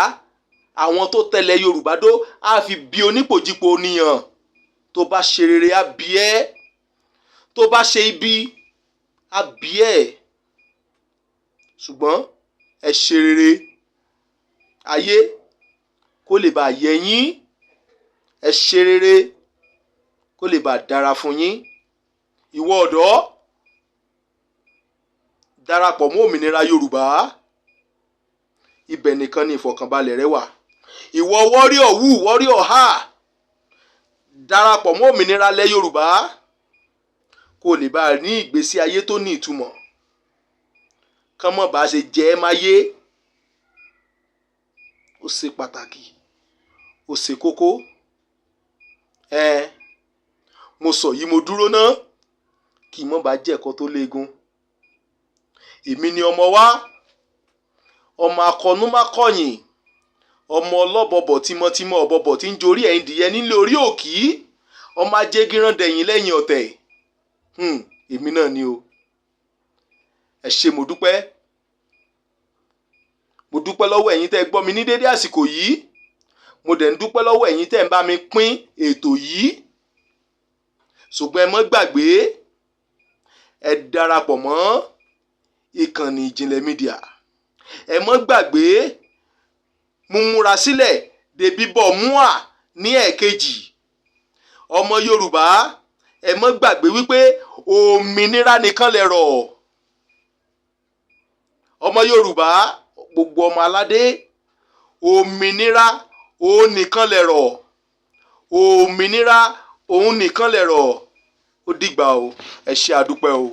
àwọn tó tẹ̀lé Yorùbá dó á fi bí onípòjípò níyàn. Tó bá ṣe rere á bí ẹ́, tó bá ṣe ibi á bí ẹ́. Ṣùgbọ́n ẹ ṣe rere ayé kó lè bá yẹ yín. Ẹ ṣe rere kó lè bá dára fún yín. Ìwọ ọ̀dọ́, darapọ̀ mọ́ òmìnira Yorùbá. Ibẹ̀ nìkan ni ìfọ̀kànbalẹ̀ rẹ wà. Ìwọ warrior ha, darapọ̀ mọ́ òmìnira ilẹ̀ Yorùbá kó lè bá ní ìgbésí ayé tó ní ìtumọ̀. Kán mọ̀ bá ṣe jẹ́ ẹ́ máyé. Ó ṣe pàtàkì, ó ṣe kókó. mo sọ yìí mo dúró ná kí n mọ́ bá jẹ́ ẹ̀kọ́ tó léegun. Èmi ni ọmọ wa, ọmọ akọnúmákọ̀yìn, ọmọ ọlọ́bọ̀bọ̀ tímọ́tímọ́ ọ̀bọ̀bọ̀ tí ń jorí ẹ̀yìn dìyẹ nílé orí òkì, ọmọ ajégírán dẹ̀yìn lẹ́yìn ọ̀tẹ̀. Èmi náà ni o. Ẹ ṣé mo dúpẹ́. Mo dúpẹ́ lọ́wọ́ ẹ̀yin tẹ́ gbọ́ mi ní dédé àsìkò yìí. Mo dẹ̀ ń dúpẹ́ lọ́wọ́ ẹ̀yin tẹ́ ń bá mi pín ètò yìí. Ṣùgbọ́n ẹ má gbàgbé, ẹ darapọ̀ mọ́ ìkànnì Ìjìnlẹ̀ Media. Ẹ má gbàgbé, mo múra sílẹ̀ de bíbọ̀ múà ní ẹ̀kejì. Ọmọ Yorùbá, ẹ má gbàgbé wípé òmìnira nìkan lẹ̀rọ̀. Ọmọ Yorùbá, gbogbo ọmọ aládé, òmìnira òun nìkan lẹ̀rọ̀. Òmìnira òun nìkan lẹ̀rọ̀. Ó dìgbà o. Ẹ ṣé àdúpẹ́ o.